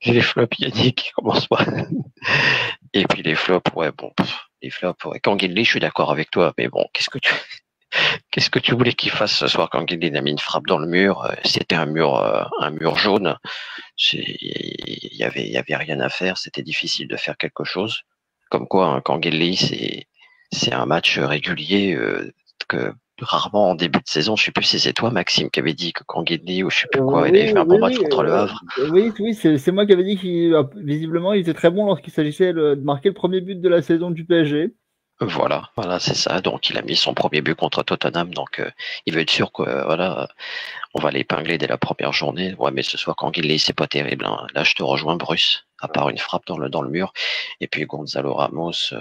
les flops, Yannick qui commence pas. Et puis les flops, les flops, Kanguini, je suis d'accord avec toi, mais bon, qu'est-ce que tu voulais qu'il fasse ce soir quand Kanguini a mis une frappe dans le mur? C'était un mur jaune. Il y avait rien à faire. C'était difficile de faire quelque chose. Comme quoi, hein, Kanguini, c'est un match régulier que rarement en début de saison. Je sais plus si c'est toi, Maxime, qui avait dit que Kanguini ou je sais plus quoi, il avait fait un bon match contre le Havre. Oui, c'est moi qui avais dit qu'il visiblement il était très bon lorsqu'il s'agissait de marquer le premier but de la saison du PSG. Voilà, c'est ça. Donc il a mis son premier but contre Tottenham, donc il veut être sûr que voilà, on va l'épingler dès la première journée. Ouais, mais ce soir Canguilhem, c'est pas terrible, hein. Là, je te rejoins, Bruce. À part une frappe dans le mur, et puis Gonzalo Ramos,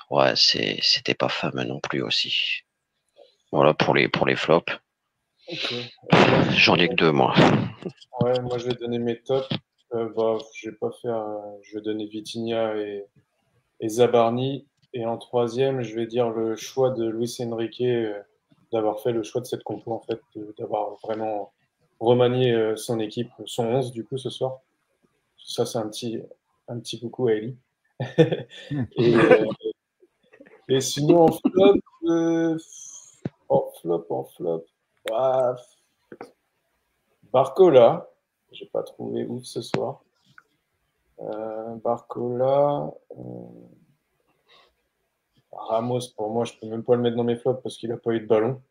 ouais, c'était pas fameux non plus aussi. Voilà pour les flops. Ok. J'en ai que 2 moi. Ouais, moi je vais donner mes tops. Je vais pas faire. Je vais donner Vitinha et Zabarni. Et en troisième, je vais dire le choix de Luis Enrique d'avoir fait le choix de cette compo, en fait, d'avoir vraiment remanié son équipe, son 11 du coup ce soir. Ça, c'est un petit coucou à Ellie. Et, et sinon, en flop, ah, Barcola, j'ai pas trouvé ouf ce soir. Barcola, Ramos, pour moi, je peux même pas le mettre dans mes flops parce qu'il a pas eu de ballon.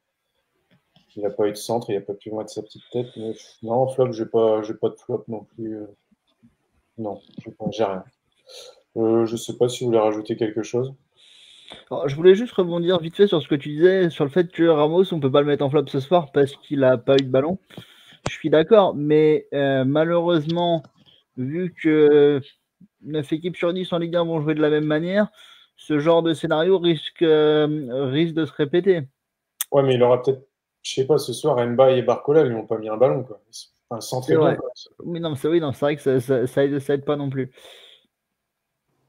Il n'a pas eu de centre, il n'a pas pu mettre sa petite tête. Mais non, en flop, j'ai pas de flop non plus. Non, j'ai rien. Je sais pas si vous voulez rajouter quelque chose. Alors, je voulais juste rebondir vite fait sur ce que tu disais, sur le fait que Ramos, on peut pas le mettre en flop ce soir parce qu'il a pas eu de ballon. Je suis d'accord, mais malheureusement, vu que 9 équipes sur 10 en Ligue 1 vont jouer de la même manière, ce genre de scénario risque de se répéter. Ouais, mais il aura peut-être, je sais pas, ce soir, Mba et Barcola, ils lui ont pas mis un ballon, quoi. Enfin, sans très bien, quoi. Oui, non, c'est vrai que ça aide pas non plus.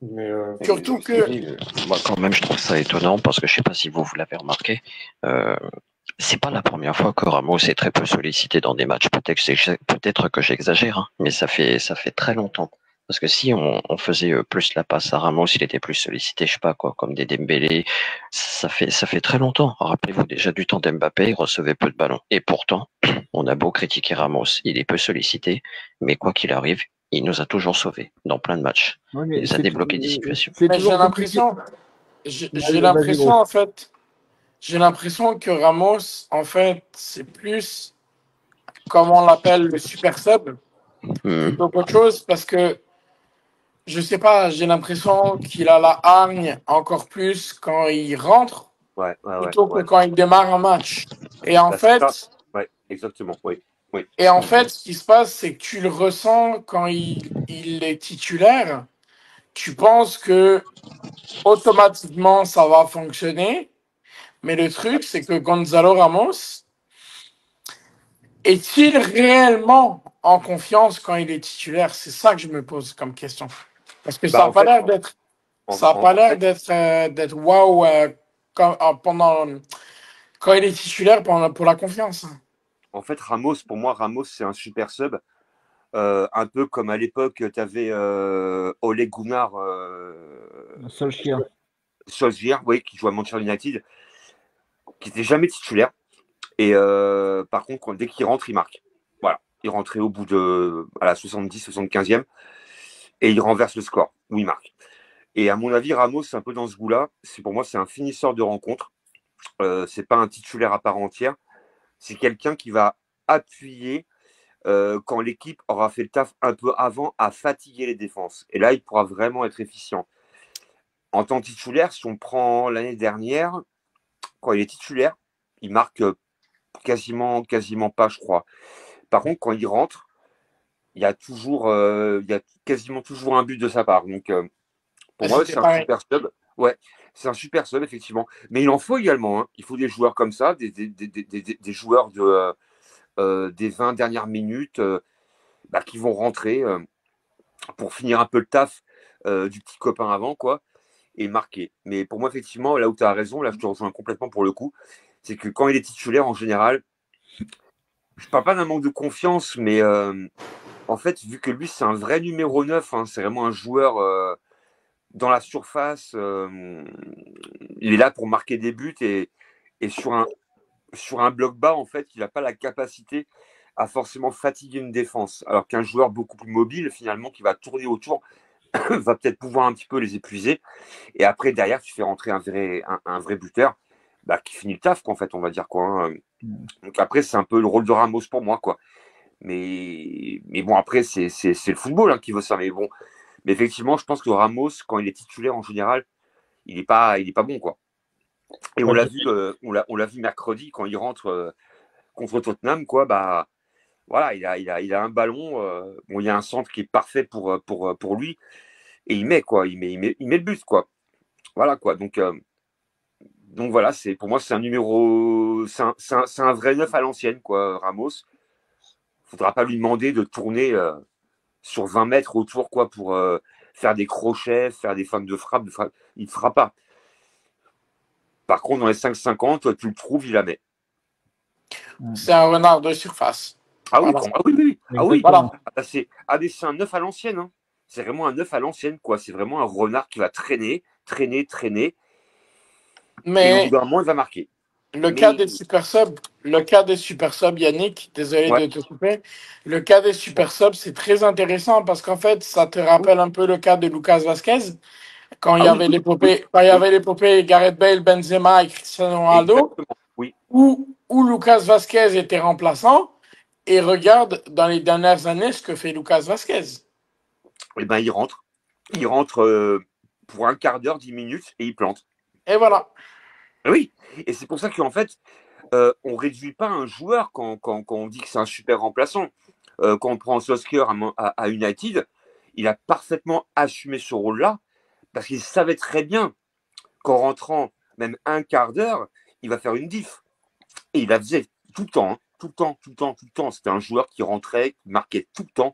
Mais Surtout que Moi, quand même, je trouve ça étonnant parce que je sais pas si vous l'avez remarqué. C'est pas la première fois que Ramos est très peu sollicité dans des matchs. Peut-être que j'exagère, hein, mais ça fait très longtemps. Parce que si on faisait plus la passe à Ramos, il était plus sollicité, je sais pas quoi, comme des Dembélé. Ça fait très longtemps. Rappelez-vous déjà du temps d'Mbappé, il recevait peu de ballons. Et pourtant, on a beau critiquer Ramos, il est peu sollicité, mais quoi qu'il arrive, il nous a toujours sauvés dans plein de matchs. Ouais, Il a débloqué des situations. mais j'ai l'impression en fait, j'ai l'impression que Ramos, en fait, c'est plus, comme on l'appelle, le super sub, plutôt qu'autre chose, parce que, je sais pas, j'ai l'impression qu'il a la hargne encore plus quand il rentre, plutôt que quand il démarre un match. Et en fait, ouais, exactement, oui. et en fait, ce qui se passe, c'est que tu le ressens quand il est titulaire. Tu penses que automatiquement ça va fonctionner, mais le truc, c'est que Gonzalo Ramos, est-il réellement en confiance quand il est titulaire? C'est ça que je me pose comme question. Parce que ça n'a pas l'air d'être, d'être waouh quand il est titulaire pour la confiance. En fait, pour moi, Ramos, c'est un super sub. Un peu comme à l'époque, tu avais Ole Gunnar Solskjaer, oui, qui joue à Manchester United, qui n'était jamais titulaire. Et par contre, dès qu'il rentre, il marque. Voilà. Il rentrait au bout à la 70, 75e, et il renverse le score, où il marque. Et à mon avis, Ramos, c'est un peu dans ce goût-là. Pour moi, c'est un finisseur de rencontre. C'est pas un titulaire à part entière. C'est quelqu'un qui va appuyer quand l'équipe aura fait le taf un peu avant à fatiguer les défenses. Et là, il pourra vraiment être efficient. En tant que titulaire, si on prend l'année dernière, quand il est titulaire, il marque quasiment pas, je crois. Par contre, quand il rentre, il y a quasiment toujours un but de sa part. Donc, pour moi, c'est un super sub. Ouais, c'est un super sub, effectivement. Mais il en faut également. Hein. Il faut des joueurs comme ça, des joueurs des 20 dernières minutes qui vont rentrer pour finir un peu le taf du petit copain avant, quoi, et marquer. Mais pour moi, effectivement, là où tu as raison, là, je te rejoins complètement pour le coup, c'est que quand il est titulaire, en général, je parle pas d'un manque de confiance, mais en fait, vu que lui, c'est un vrai numéro 9, hein, c'est vraiment un joueur dans la surface, il est là pour marquer des buts et sur un bloc bas, en fait, il n'a pas la capacité à forcément fatiguer une défense. Alors qu'un joueur beaucoup plus mobile, finalement, qui va tourner autour, va peut-être pouvoir un petit peu les épuiser. Et après, derrière, tu fais rentrer un vrai buteur qui finit le taf, quoi, en fait, on va dire, quoi. Hein. Donc après, c'est un peu le rôle de Ramos pour moi, quoi. Mais bon, après, c'est le football qui veut ça. Mais bon, mais effectivement, je pense que Ramos, quand il est titulaire en général, il est pas bon, quoi. Et on l'a vu, on l'a vu mercredi quand il rentre contre Tottenham, quoi. Bah voilà, il a un ballon. Bon, il y a un centre qui est parfait pour lui, et il met quoi, il met le but, quoi. Voilà, quoi. Donc voilà, pour moi c'est un numéro, c'est un vrai neuf à l'ancienne, quoi. Ramos. Faudra pas lui demander de tourner sur 20 mètres autour, quoi, pour faire des crochets, faire des feintes de frappe. Il ne fera pas. Par contre, dans les 5,50, tu le trouves, il la met. C'est un renard de surface. Ah oui, Voilà. oui. Ah oui, Voilà. c'est un neuf à l'ancienne. Hein. C'est vraiment un neuf à l'ancienne, quoi. C'est vraiment un renard qui va traîner. Et au bout Mais d'un moment, il va marquer. le cas des super subs, Yannick, désolé Ouais. de te couper. Le cas des super subs, c'est très intéressant parce qu'en fait, ça te rappelle un peu le cas de Lucas Vasquez quand il y avait l'épopée Gareth Bale, Benzema et Cristiano Ronaldo, Exactement. Oui. où Lucas Vasquez était remplaçant. Et regarde dans les dernières années ce que fait Lucas Vasquez. Eh ben, il rentre. Il rentre pour un quart d'heure, 10 minutes, et il plante. Et voilà. Oui. Et c'est pour ça qu'en fait, on ne réduit pas un joueur quand on dit que c'est un super remplaçant. Quand on prend Solskjaer à United, il a parfaitement assumé ce rôle-là parce qu'il savait très bien qu'en rentrant même un quart d'heure, il va faire une diff. Et il la faisait tout le temps, hein, tout le temps. C'était un joueur qui rentrait, qui marquait tout le temps.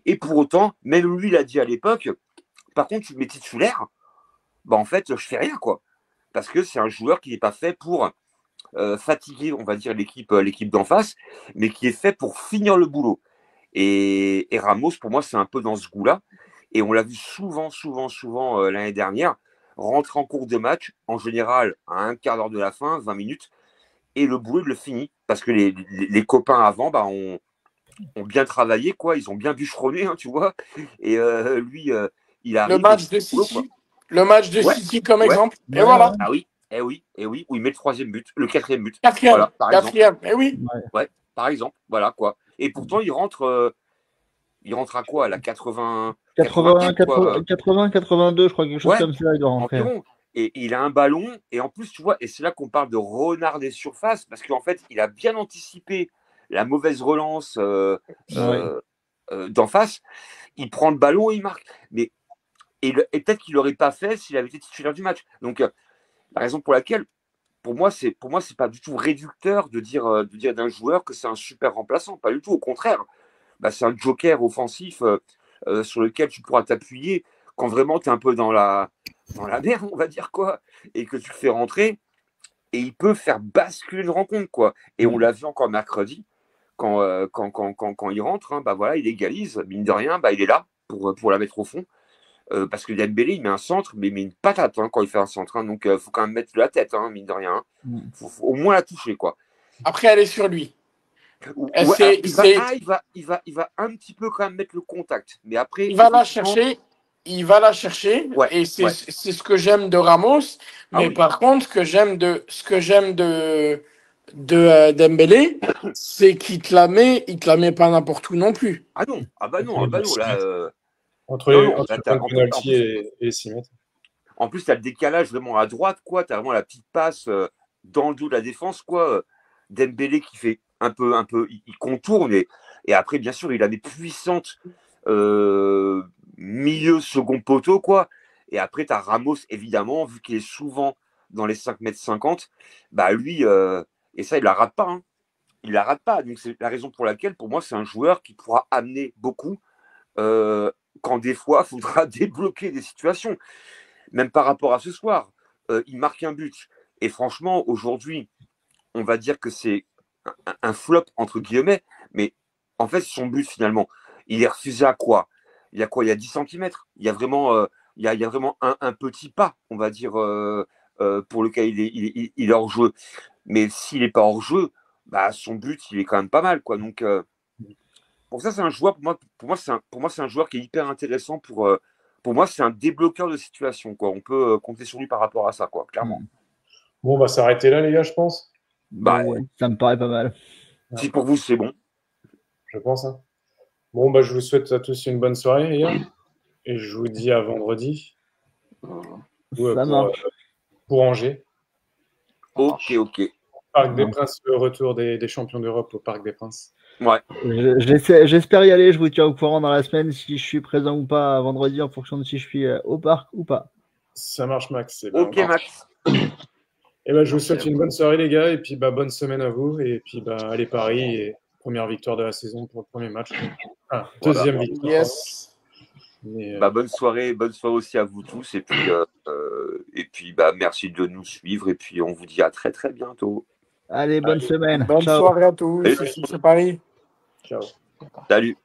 Et pour autant, même lui, il a dit à l'époque, par contre, tu me mets titulaire, bah en fait, je fais rien, quoi. Parce que c'est un joueur qui n'est pas fait pour fatiguer, on va dire, l'équipe d'en face, mais qui est fait pour finir le boulot. Et Ramos, pour moi, c'est un peu dans ce goût-là. Et on l'a vu souvent l'année dernière, rentrer en cours de match, en général à un quart d'heure de la fin, 20 minutes, et le boulot, il le finit. Parce que les copains avant bah, ont bien travaillé, quoi. Ils ont bien bûcheronné, hein, tu vois. Et lui, il arrive. Le match de City. Le match de City comme exemple. Et voilà. Ah oui, où il met le troisième but, le quatrième but. Quatrième. Voilà, par Quatrième. Et oui. Ouais, par exemple. Voilà, quoi. Et pourtant, il rentre à quoi? À la 80. 82, je crois, quelque chose comme ça, il doit rentrer. Environ. Et il a un ballon, et en plus, tu vois, et c'est là qu'on parle de renard des surfaces, parce qu'en fait, il a bien anticipé la mauvaise relance d'en face. Il prend le ballon et il marque. Et peut-être qu'il l'aurait pas fait s'il avait été titulaire du match. Donc, la raison pour laquelle, pour moi, c'est pas du tout réducteur de dire d'un joueur que c'est un super remplaçant. Pas du tout. Au contraire, bah, c'est un joker offensif sur lequel tu pourras t'appuyer quand vraiment tu es un peu dans la merde, on va dire, quoi, et que tu le fais rentrer, et il peut faire basculer une rencontre, quoi. Et on l'a vu encore mercredi, quand il rentre, hein, bah voilà, il égalise, mine de rien, bah il est là pour la mettre au fond. Parce que Dembélé, il met un centre, mais il met une patate hein, quand il fait un centre. Hein, donc, il faut quand même mettre la tête, hein, mine de rien. Faut au moins la toucher, quoi. Après, elle est sur lui. Ouais, il va un petit peu quand même mettre le contact. Mais après, il va la chercher. Ouais, et c'est ce que j'aime de Ramos. Mais par contre, ce que j'aime de Dembélé, c'est qu'il te la met pas n'importe où non plus. Ah non, là. Entre le penalty et 6 mètres. En plus, tu as le décalage vraiment à droite, quoi. Tu as vraiment la petite passe dans le dos de la défense, quoi. Dembélé qui fait un peu, il contourne et après, bien sûr, il a des puissantes milieu, second poteau, quoi. Et après, tu as Ramos, évidemment, vu qu'il est souvent dans les 5,50 m, bah lui, et ça, il la rate pas. Hein. Il la rate pas. Donc, c'est la raison pour laquelle, pour moi, c'est un joueur qui pourra amener beaucoup quand des fois, il faudra débloquer des situations. Même par rapport à ce soir, il marque un but. Et franchement, aujourd'hui, on va dire que c'est un flop, entre guillemets, mais en fait, son but, finalement, il est refusé à quoi? Il y a quoi? Il y a 10 cm. Il y a vraiment, il y a vraiment un petit pas, on va dire, pour lequel il est hors jeu. Mais s'il n'est pas hors jeu, bah, son but, il est quand même pas mal, quoi. Donc, pour ça, c'est un joueur, pour moi, c'est un joueur qui est hyper intéressant pour moi, c'est un débloqueur de situation, quoi. On peut compter sur lui par rapport à ça, quoi, clairement. Bon, on va s'arrêter là, les gars, je pense. Bah ouais, ça me paraît pas mal. Si pour vous, c'est bon. Je pense. Hein. Bon, bah, je vous souhaite à tous une bonne soirée, les gars. Et je vous dis à vendredi. Ça marche. Pour Angers. Ok. Parc des Princes, le retour des champions d'Europe au Parc des Princes. Ouais. J'espère y aller, je vous tiens au courant dans la semaine si je suis présent ou pas vendredi en fonction de si je suis au parc ou pas. Ça marche, Max. Ok, Max. Et ben, je vous souhaite une bonne soirée, les gars, et puis bonne semaine à vous. Et puis allez Paris, et première victoire de la saison pour le premier match. Deuxième victoire. Yes. Mais, bonne soirée aussi à vous tous. Et puis, merci de nous suivre. Et puis, on vous dit à très, très bientôt. Allez, bonne semaine. Bonne Ciao. soirée à tous. Ici, c'est Paris. Ciao. Salut.